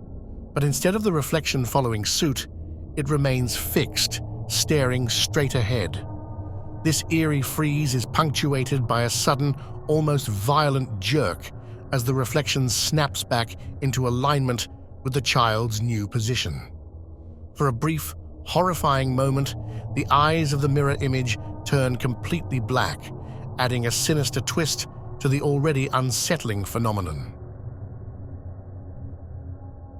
But instead of the reflection following suit, it remains fixed, staring straight ahead. This eerie freeze is punctuated by a sudden, almost violent jerk as the reflection snaps back into alignment with the child's new position. For a brief, horrifying moment, the eyes of the mirror image turn completely black, adding a sinister twist to the already unsettling phenomenon.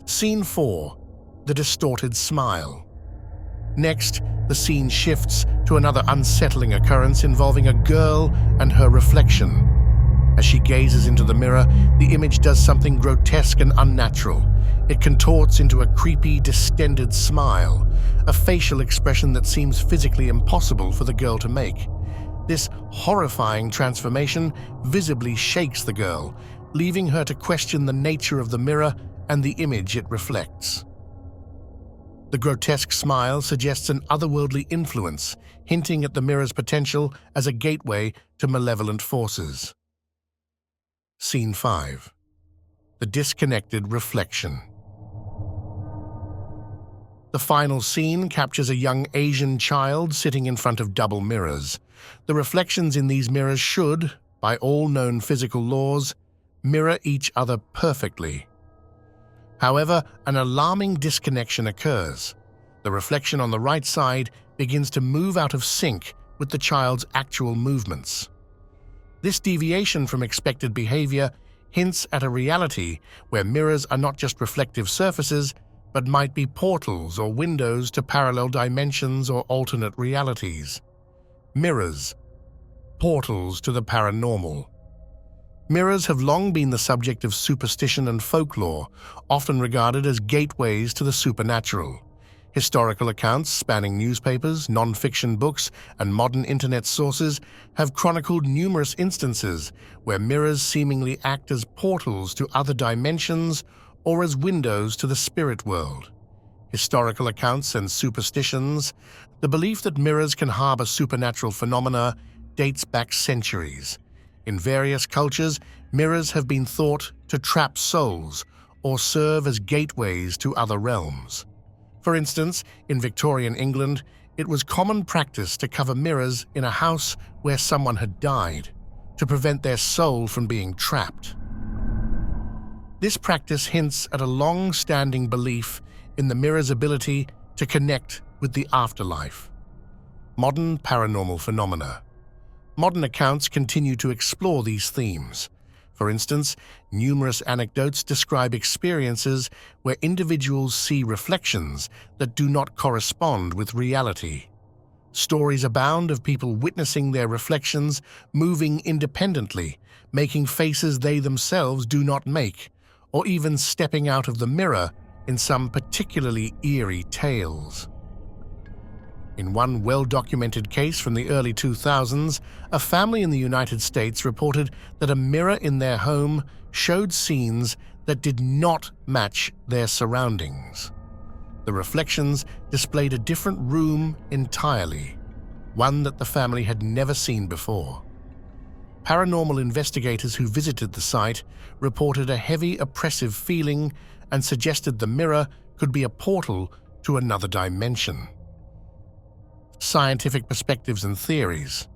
Scene 4. The distorted smile. Next, the scene shifts to another unsettling occurrence involving a girl and her reflection. As she gazes into the mirror, the image does something grotesque and unnatural. It contorts into a creepy, distended smile, a facial expression that seems physically impossible for the girl to make. This horrifying transformation visibly shakes the girl, leaving her to question the nature of the mirror and the image it reflects. The grotesque smile suggests an otherworldly influence, hinting at the mirror's potential as a gateway to malevolent forces. Scene 5. The disconnected reflection. The final scene captures a young Asian child sitting in front of double mirrors. The reflections in these mirrors should, by all known physical laws, mirror each other perfectly. However, an alarming disconnection occurs. The reflection on the right side begins to move out of sync with the child's actual movements. This deviation from expected behavior hints at a reality where mirrors are not just reflective surfaces, but might be portals or windows to parallel dimensions or alternate realities. Mirrors, portals to the paranormal. Mirrors have long been the subject of superstition and folklore, often regarded as gateways to the supernatural. Historical accounts spanning newspapers, non-fiction books, and modern internet sources have chronicled numerous instances where mirrors seemingly act as portals to other dimensions or as windows to the spirit world. Historical accounts and superstitions, the belief that mirrors can harbor supernatural phenomena dates back centuries. In various cultures, mirrors have been thought to trap souls or serve as gateways to other realms. For instance, in Victorian England, it was common practice to cover mirrors in a house where someone had died, to prevent their soul from being trapped. This practice hints at a long-standing belief in the mirror's ability to connect with the afterlife. Modern paranormal phenomena. Modern accounts continue to explore these themes. For instance, numerous anecdotes describe experiences where individuals see reflections that do not correspond with reality. Stories abound of people witnessing their reflections moving independently, making faces they themselves do not make, or even stepping out of the mirror in some particularly eerie tales. In one well-documented case from the early 2000s, a family in the United States reported that a mirror in their home showed scenes that did not match their surroundings. The reflections displayed a different room entirely, one that the family had never seen before. Paranormal investigators who visited the site reported a heavy, oppressive feeling and suggested the mirror could be a portal to another dimension. Scientific perspectives and theories.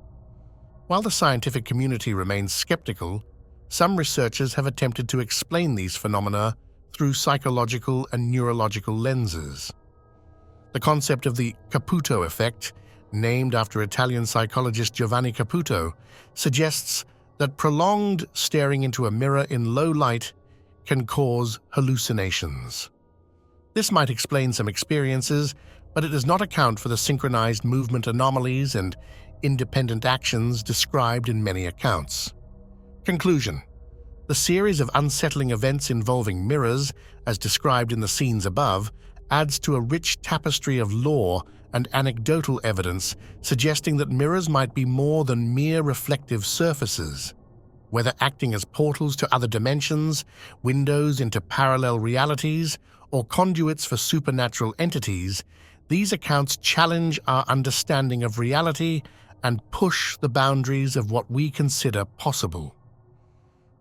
While the scientific community remains skeptical, some researchers have attempted to explain these phenomena through psychological and neurological lenses. The concept of the Caputo effect, named after Italian psychologist Giovanni Caputo, suggests that prolonged staring into a mirror in low light can cause hallucinations. This might explain some experiences, but it does not account for the synchronized movement anomalies and independent actions described in many accounts. Conclusion. The series of unsettling events involving mirrors, as described in the scenes above, adds to a rich tapestry of lore and anecdotal evidence suggesting that mirrors might be more than mere reflective surfaces. Whether acting as portals to other dimensions, windows into parallel realities, or conduits for supernatural entities, these accounts challenge our understanding of reality and push the boundaries of what we consider possible.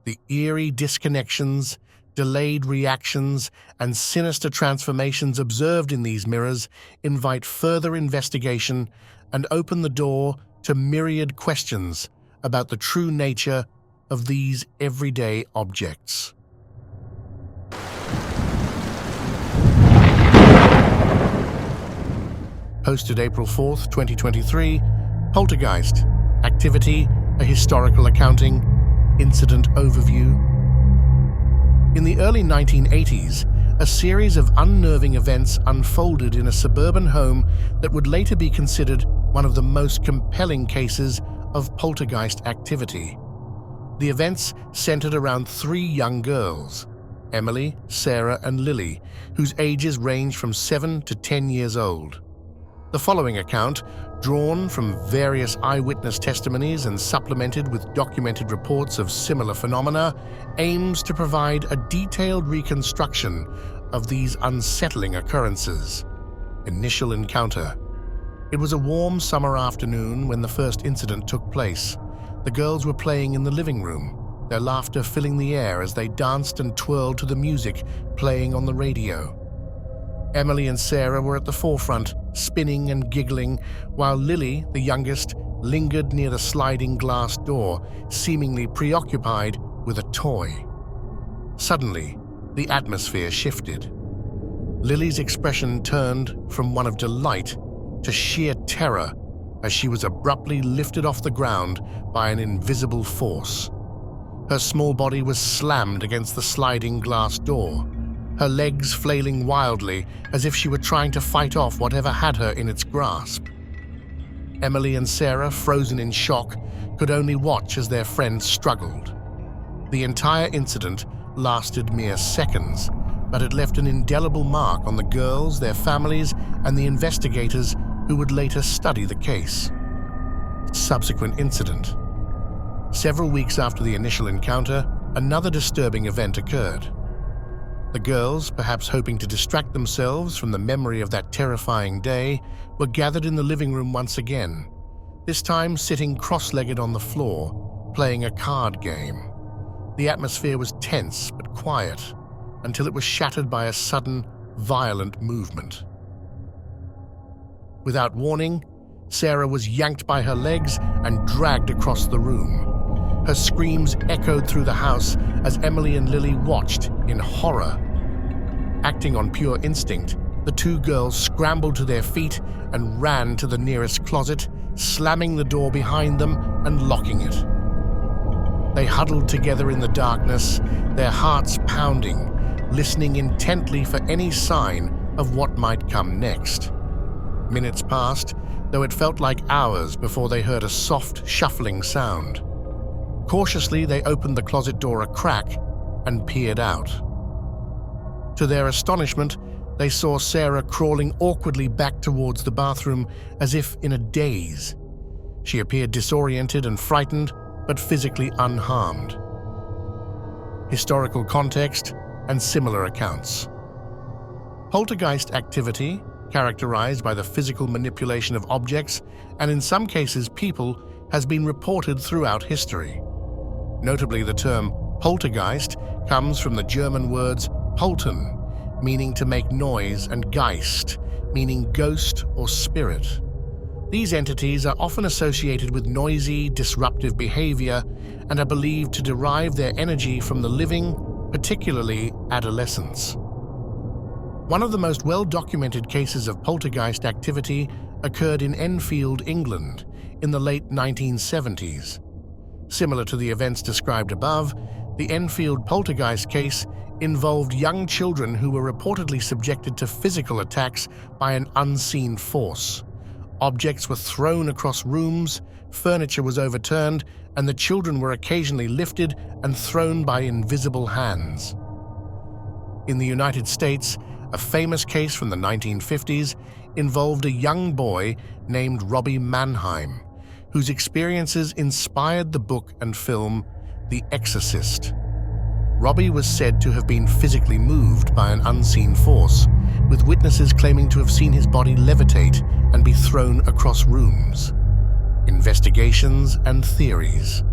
The eerie disconnections, delayed reactions, and sinister transformations observed in these mirrors invite further investigation and open the door to myriad questions about the true nature of these everyday objects. Posted April 4th, 2023, Poltergeist Activity, a historical accounting, incident overview. In the early 1980s, a series of unnerving events unfolded in a suburban home that would later be considered one of the most compelling cases of poltergeist activity. The events centered around 3 young girls, Emily, Sarah, and Lily, whose ages ranged from 7 to 10 years old. The following account, drawn from various eyewitness testimonies and supplemented with documented reports of similar phenomena, aims to provide a detailed reconstruction of these unsettling occurrences. Initial encounter. It was a warm summer afternoon when the first incident took place. The girls were playing in the living room, their laughter filling the air as they danced and twirled to the music playing on the radio. Emily and Sarah were at the forefront, spinning and giggling, while Lily, the youngest, lingered near the sliding glass door, seemingly preoccupied with a toy. Suddenly, the atmosphere shifted. Lily's expression turned from one of delight to sheer terror as she was abruptly lifted off the ground by an invisible force. Her small body was slammed against the sliding glass door, her legs flailing wildly as if she were trying to fight off whatever had her in its grasp. Emily and Sarah, frozen in shock, could only watch as their friend struggled. The entire incident lasted mere seconds, but it left an indelible mark on the girls, their families, and the investigators who would later study the case. Subsequent incident. Several weeks after the initial encounter, another disturbing event occurred. The girls, perhaps hoping to distract themselves from the memory of that terrifying day, were gathered in the living room once again, this time sitting cross-legged on the floor, playing a card game. The atmosphere was tense but quiet, until it was shattered by a sudden, violent movement. Without warning, Sarah was yanked by her legs and dragged across the room. Her screams echoed through the house as Emily and Lily watched in horror. Acting on pure instinct, the 2 girls scrambled to their feet and ran to the nearest closet, slamming the door behind them and locking it. They huddled together in the darkness, their hearts pounding, listening intently for any sign of what might come next. Minutes passed, though it felt like hours before they heard a soft, shuffling sound. Cautiously, they opened the closet door a crack and peered out. To their astonishment, they saw Sarah crawling awkwardly back towards the bathroom as if in a daze. She appeared disoriented and frightened, but physically unharmed. Historical context and similar accounts. Poltergeist activity, characterized by the physical manipulation of objects and in some cases people, has been reported throughout history. Notably, the term poltergeist comes from the German words polten, meaning to make noise, and Geist, meaning ghost or spirit. These entities are often associated with noisy, disruptive behavior and are believed to derive their energy from the living, particularly adolescents. One of the most well-documented cases of poltergeist activity occurred in Enfield, England, in the late 1970s. Similar to the events described above, the Enfield poltergeist case involved young children who were reportedly subjected to physical attacks by an unseen force. Objects were thrown across rooms, furniture was overturned, and the children were occasionally lifted and thrown by invisible hands. In the United States, a famous case from the 1950s involved a young boy named Robbie Mannheim, whose experiences inspired the book and film The Exorcist. Robbie was said to have been physically moved by an unseen force, with witnesses claiming to have seen his body levitate and be thrown across rooms. Investigations and theories.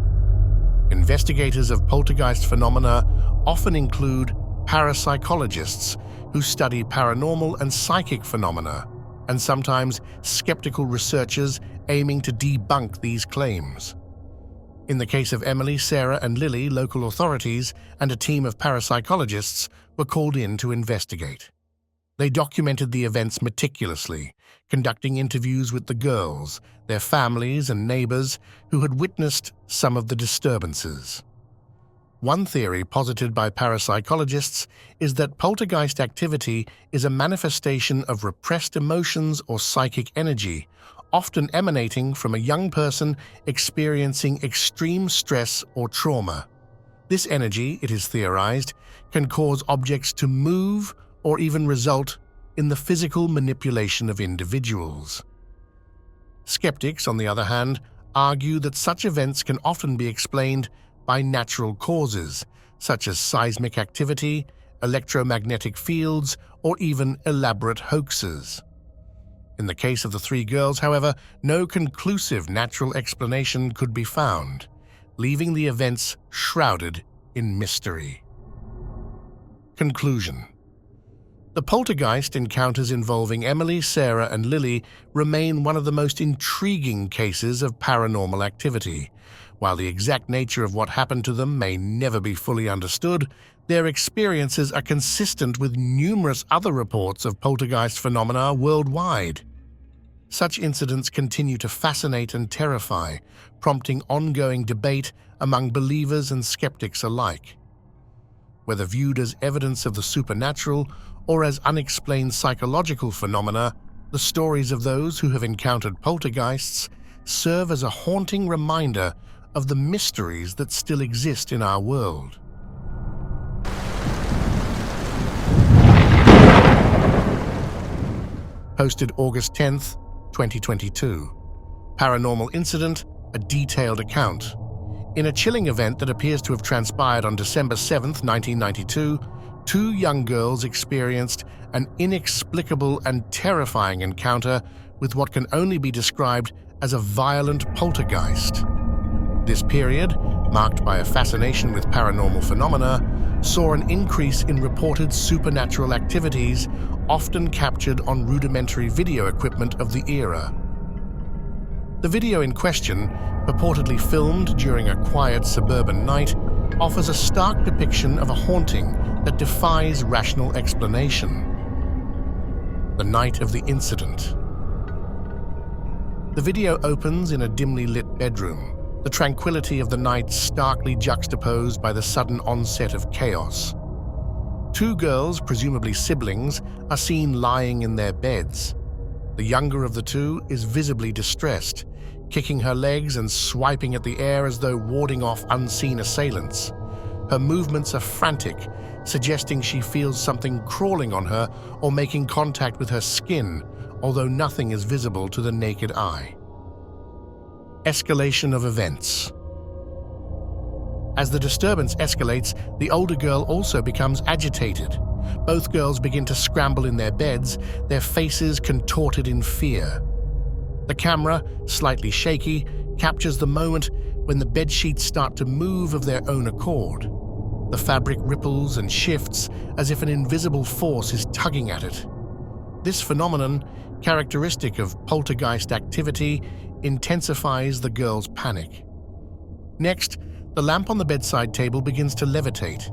Investigators of poltergeist phenomena often include parapsychologists who study paranormal and psychic phenomena, and sometimes skeptical researchers aiming to debunk these claims. In the case of Emily, Sarah, and Lily, local authorities and a team of parapsychologists were called in to investigate. They documented the events meticulously, conducting interviews with the girls, their families, and neighbors who had witnessed some of the disturbances. One theory posited by parapsychologists is that poltergeist activity is a manifestation of repressed emotions or psychic energy, often emanating from a young person experiencing extreme stress or trauma. This energy, it is theorized, can cause objects to move or even result in the physical manipulation of individuals. Skeptics, on the other hand, argue that such events can often be explained by natural causes, such as seismic activity, electromagnetic fields, or even elaborate hoaxes. In the case of the three girls, however, no conclusive natural explanation could be found, leaving the events shrouded in mystery. Conclusion. The poltergeist encounters involving Emily, Sarah, and Lily remain one of the most intriguing cases of paranormal activity. While the exact nature of what happened to them may never be fully understood, their experiences are consistent with numerous other reports of poltergeist phenomena worldwide. Such incidents continue to fascinate and terrify, prompting ongoing debate among believers and skeptics alike. Whether viewed as evidence of the supernatural or as unexplained psychological phenomena, the stories of those who have encountered poltergeists serve as a haunting reminder of the mysteries that still exist in our world. Posted August 10th, 2022. Paranormal Incident, a detailed account. In a chilling event that appears to have transpired on December 7th, 1992, two young girls experienced an inexplicable and terrifying encounter with what can only be described as a violent poltergeist. This period, marked by a fascination with paranormal phenomena, saw an increase in reported supernatural activities, often captured on rudimentary video equipment of the era. The video in question, purportedly filmed during a quiet suburban night, offers a stark depiction of a haunting that defies rational explanation. The night of the incident. The video opens in a dimly lit bedroom, the tranquility of the night starkly juxtaposed by the sudden onset of chaos. Two girls, presumably siblings, are seen lying in their beds. The younger of the two is visibly distressed, kicking her legs and swiping at the air as though warding off unseen assailants. Her movements are frantic, suggesting she feels something crawling on her or making contact with her skin, although nothing is visible to the naked eye. Escalation of events. As the disturbance escalates, the older girl also becomes agitated. Both girls begin to scramble in their beds, their faces contorted in fear. The camera, slightly shaky, captures the moment when the bedsheets start to move of their own accord. The fabric ripples and shifts as if an invisible force is tugging at it. This phenomenon, characteristic of poltergeist activity, intensifies the girl's panic. Next, the lamp on the bedside table begins to levitate.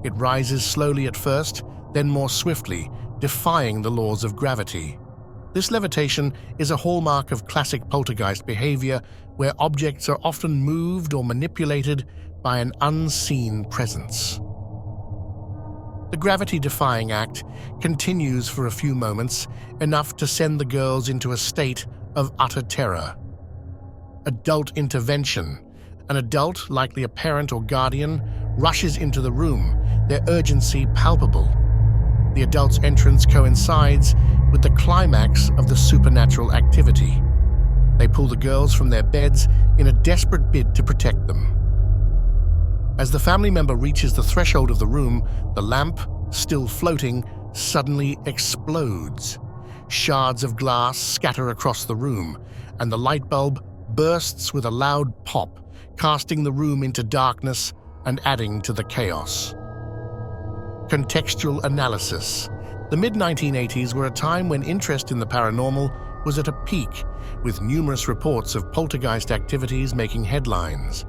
It rises slowly at first, then more swiftly, defying the laws of gravity. This levitation is a hallmark of classic poltergeist behavior, where objects are often moved or manipulated by an unseen presence. The gravity-defying act continues for a few moments, enough to send the girls into a state of utter terror. Adult intervention. An adult, likely a parent or guardian, rushes into the room, their urgency palpable. The adult's entrance coincides with the climax of the supernatural activity. They pull the girls from their beds in a desperate bid to protect them. As the family member reaches the threshold of the room, the lamp, still floating, suddenly explodes. Shards of glass scatter across the room, and the light bulb bursts with a loud pop, casting the room into darkness and adding to the chaos. Contextual analysis. The mid-1980s were a time when interest in the paranormal was at a peak, with numerous reports of poltergeist activities making headlines.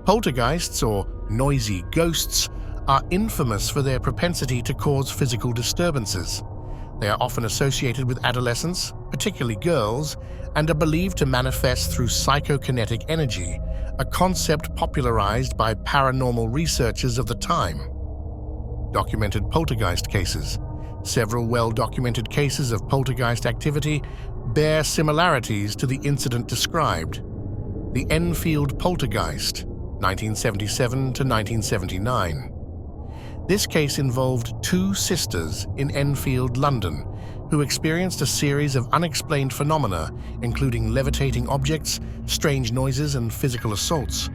Poltergeists, or noisy ghosts, are infamous for their propensity to cause physical disturbances. They are often associated with adolescents, particularly girls, and are believed to manifest through psychokinetic energy, a concept popularized by paranormal researchers of the time. Documented poltergeist cases. Several well-documented cases of poltergeist activity bear similarities to the incident described. The Enfield Poltergeist, 1977 to 1979. This case involved two sisters in Enfield, London, who experienced a series of unexplained phenomena, including levitating objects, strange noises, and physical assaults.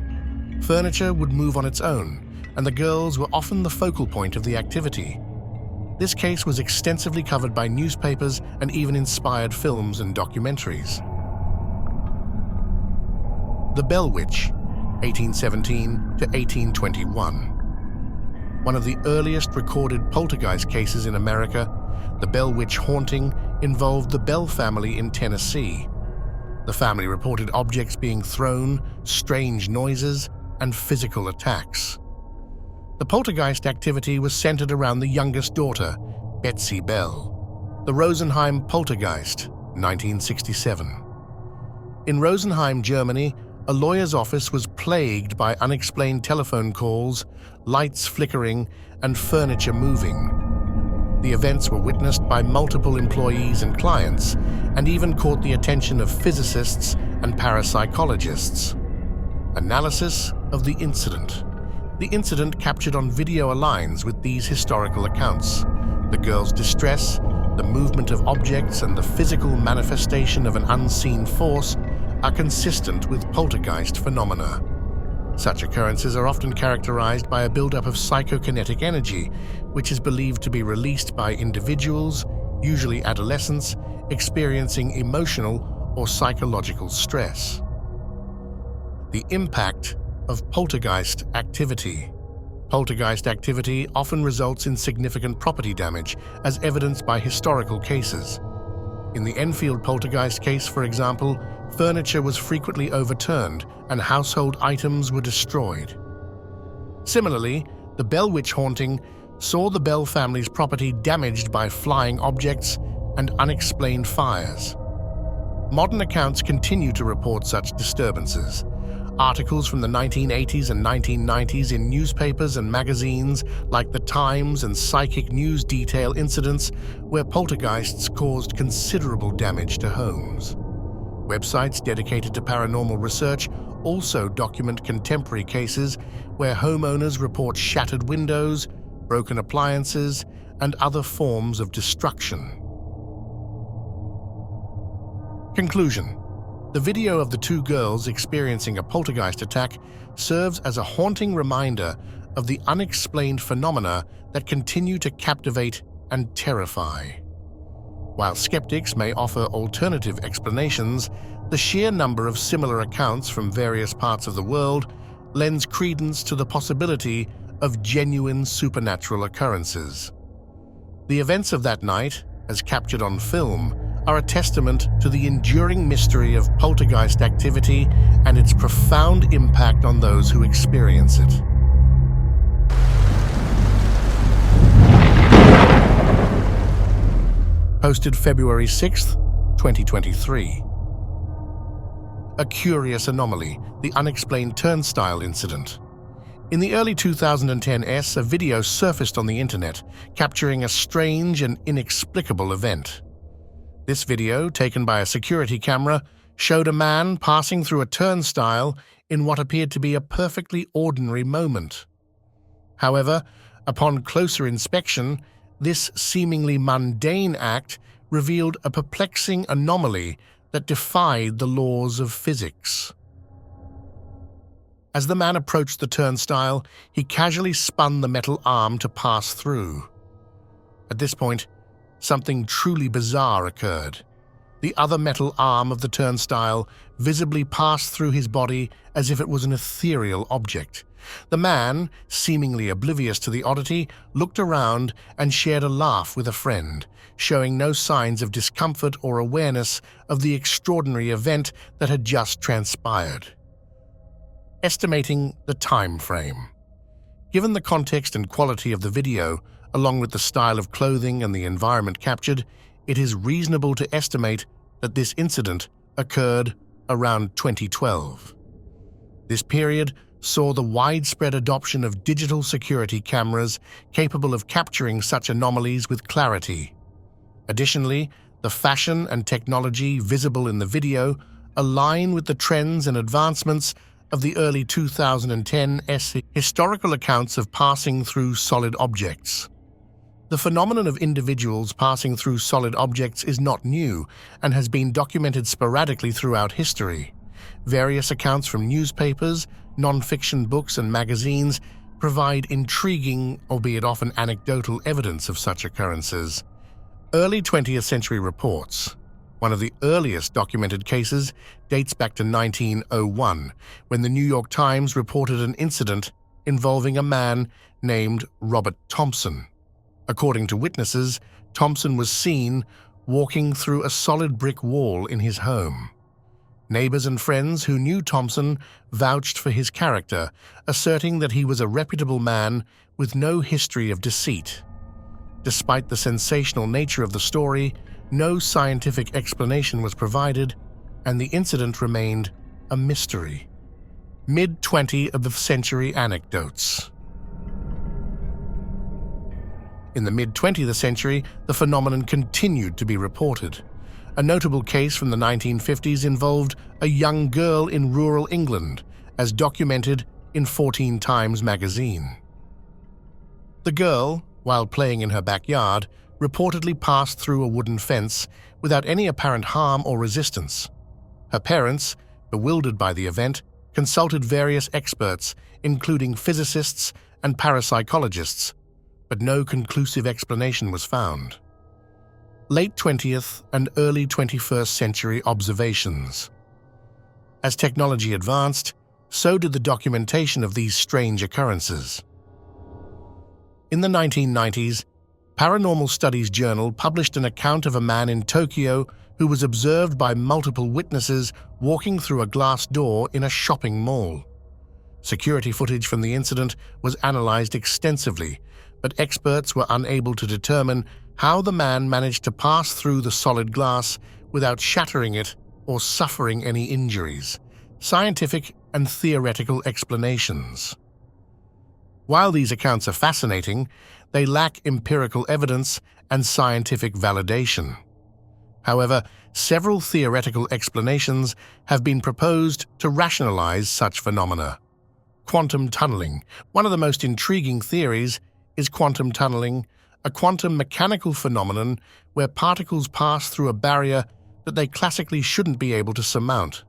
Furniture would move on its own, and the girls were often the focal point of the activity. This case was extensively covered by newspapers and even inspired films and documentaries. The Bell Witch, 1817 to 1821. One of the earliest recorded poltergeist cases in America, the Bell Witch haunting involved the Bell family in Tennessee. The family reported objects being thrown, strange noises, and physical attacks. The poltergeist activity was centered around the youngest daughter, Betsy Bell. The Rosenheim Poltergeist, 1967. In Rosenheim, Germany, a lawyer's office was plagued by unexplained telephone calls, lights flickering, and furniture moving. The events were witnessed by multiple employees and clients, and even caught the attention of physicists and parapsychologists. Analysis of the incident. The incident captured on video aligns with these historical accounts. The girls' distress, the movement of objects, and the physical manifestation of an unseen force are consistent with poltergeist phenomena. Such occurrences are often characterized by a buildup of psychokinetic energy, which is believed to be released by individuals, usually adolescents, experiencing emotional or psychological stress. The impact of poltergeist activity. Poltergeist activity often results in significant property damage, as evidenced by historical cases. In the Enfield poltergeist case, for example, furniture was frequently overturned and household items were destroyed. Similarly, the Bell Witch haunting saw the Bell family's property damaged by flying objects and unexplained fires. Modern accounts continue to report such disturbances. Articles from the 1980s and 1990s in newspapers and magazines like The Times and Psychic News detail incidents where poltergeists caused considerable damage to homes. Websites dedicated to paranormal research also document contemporary cases where homeowners report shattered windows, broken appliances, and other forms of destruction. Conclusion. The video of the two girls experiencing a poltergeist attack serves as a haunting reminder of the unexplained phenomena that continue to captivate and terrify. While skeptics may offer alternative explanations, the sheer number of similar accounts from various parts of the world lends credence to the possibility of genuine supernatural occurrences. The events of that night, as captured on film, are a testament to the enduring mystery of poltergeist activity and its profound impact on those who experience it. Posted February 6, 2023. A curious anomaly, the unexplained turnstile incident. In the early 2010s, a video surfaced on the internet capturing a strange and inexplicable event. This video, taken by a security camera, showed a man passing through a turnstile in what appeared to be a perfectly ordinary moment. However, upon closer inspection, this seemingly mundane act revealed a perplexing anomaly that defied the laws of physics. As the man approached the turnstile, he casually spun the metal arm to pass through. At this point, something truly bizarre occurred. the other metal arm of the turnstile visibly passed through his body as if it was an ethereal object. The man, seemingly oblivious to the oddity, looked around and shared a laugh with a friend, showing no signs of discomfort or awareness of the extraordinary event that had just transpired. Estimating the time frame. Given the context and quality of the video, along with the style of clothing and the environment captured, it is reasonable to estimate that this incident occurred around 2012. This period saw the widespread adoption of digital security cameras capable of capturing such anomalies with clarity. Additionally, the fashion and technology visible in the video align with the trends and advancements of the early 2010s historical accounts of passing through solid objects. The phenomenon of individuals passing through solid objects is not new and has been documented sporadically throughout history. Various accounts from newspapers, non-fiction books, and magazines provide intriguing, albeit often anecdotal, evidence of such occurrences. Early 20th century reports. One of the earliest documented cases dates back to 1901, when the New York Times reported an incident involving a man named Robert Thompson. According to witnesses, Thompson was seen walking through a solid brick wall in his home. Neighbors and friends who knew Thompson vouched for his character, asserting that he was a reputable man with no history of deceit. Despite the sensational nature of the story, no scientific explanation was provided, and the incident remained a mystery. Mid-20th of the century anecdotes. In the mid-20th century, the phenomenon continued to be reported. A notable case from the 1950s involved a young girl in rural England, as documented in 14 Times magazine. The girl, while playing in her backyard, reportedly passed through a wooden fence without any apparent harm or resistance. Her parents, bewildered by the event, consulted various experts, including physicists and parapsychologists, but no conclusive explanation was found. Late 20th and early 21st century observations. As technology advanced, so did the documentation of these strange occurrences. In the 1990s, Paranormal Studies Journal published an account of a man in Tokyo who was observed by multiple witnesses walking through a glass door in a shopping mall. Security footage from the incident was analyzed extensively, but experts were unable to determine how the man managed to pass through the solid glass without shattering it or suffering any injuries. Scientific and theoretical explanations. While these accounts are fascinating, they lack empirical evidence and scientific validation. However, several theoretical explanations have been proposed to rationalize such phenomena. Quantum tunneling. One of the most intriguing theories is quantum tunneling, a quantum mechanical phenomenon where particles pass through a barrier that they classically shouldn't be able to surmount.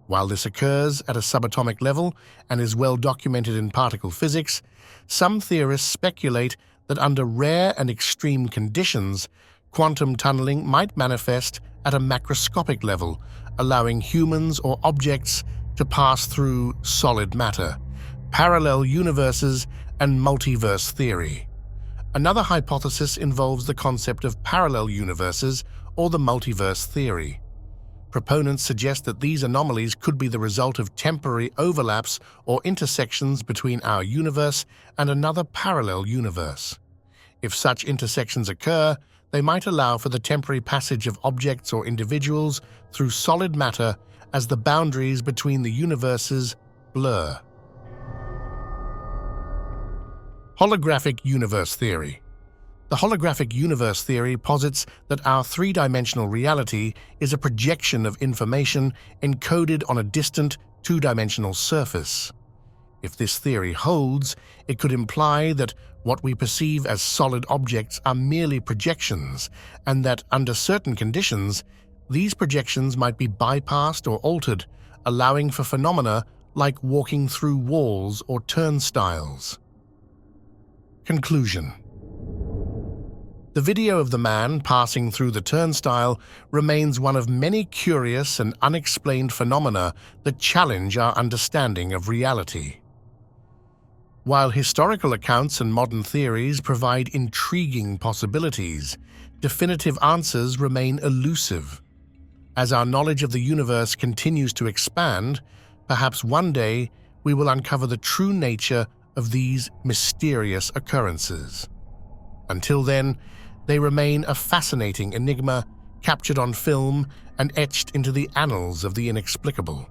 While this occurs at a subatomic level and is well documented in particle physics, some theorists speculate that under rare and extreme conditions, quantum tunneling might manifest at a macroscopic level, allowing humans or objects to pass through solid matter, parallel universes, and multiverse theory. Another hypothesis involves the concept of parallel universes or the multiverse theory. Proponents suggest that these anomalies could be the result of temporary overlaps or intersections between our universe and another parallel universe. If such intersections occur, they might allow for the temporary passage of objects or individuals through solid matter as the boundaries between the universes blur. Holographic universe theory. The holographic universe theory posits that our three-dimensional reality is a projection of information encoded on a distant, two-dimensional surface. If this theory holds, it could imply that what we perceive as solid objects are merely projections, and that under certain conditions, these projections might be bypassed or altered, allowing for phenomena like walking through walls or turnstiles. Conclusion. The video of the man passing through the turnstile remains one of many curious and unexplained phenomena that challenge our understanding of reality. While historical accounts and modern theories provide intriguing possibilities, definitive answers remain elusive. As our knowledge of the universe continues to expand, perhaps one day we will uncover the true nature of these mysterious occurrences. Until then, they remain a fascinating enigma captured on film and etched into the annals of the inexplicable.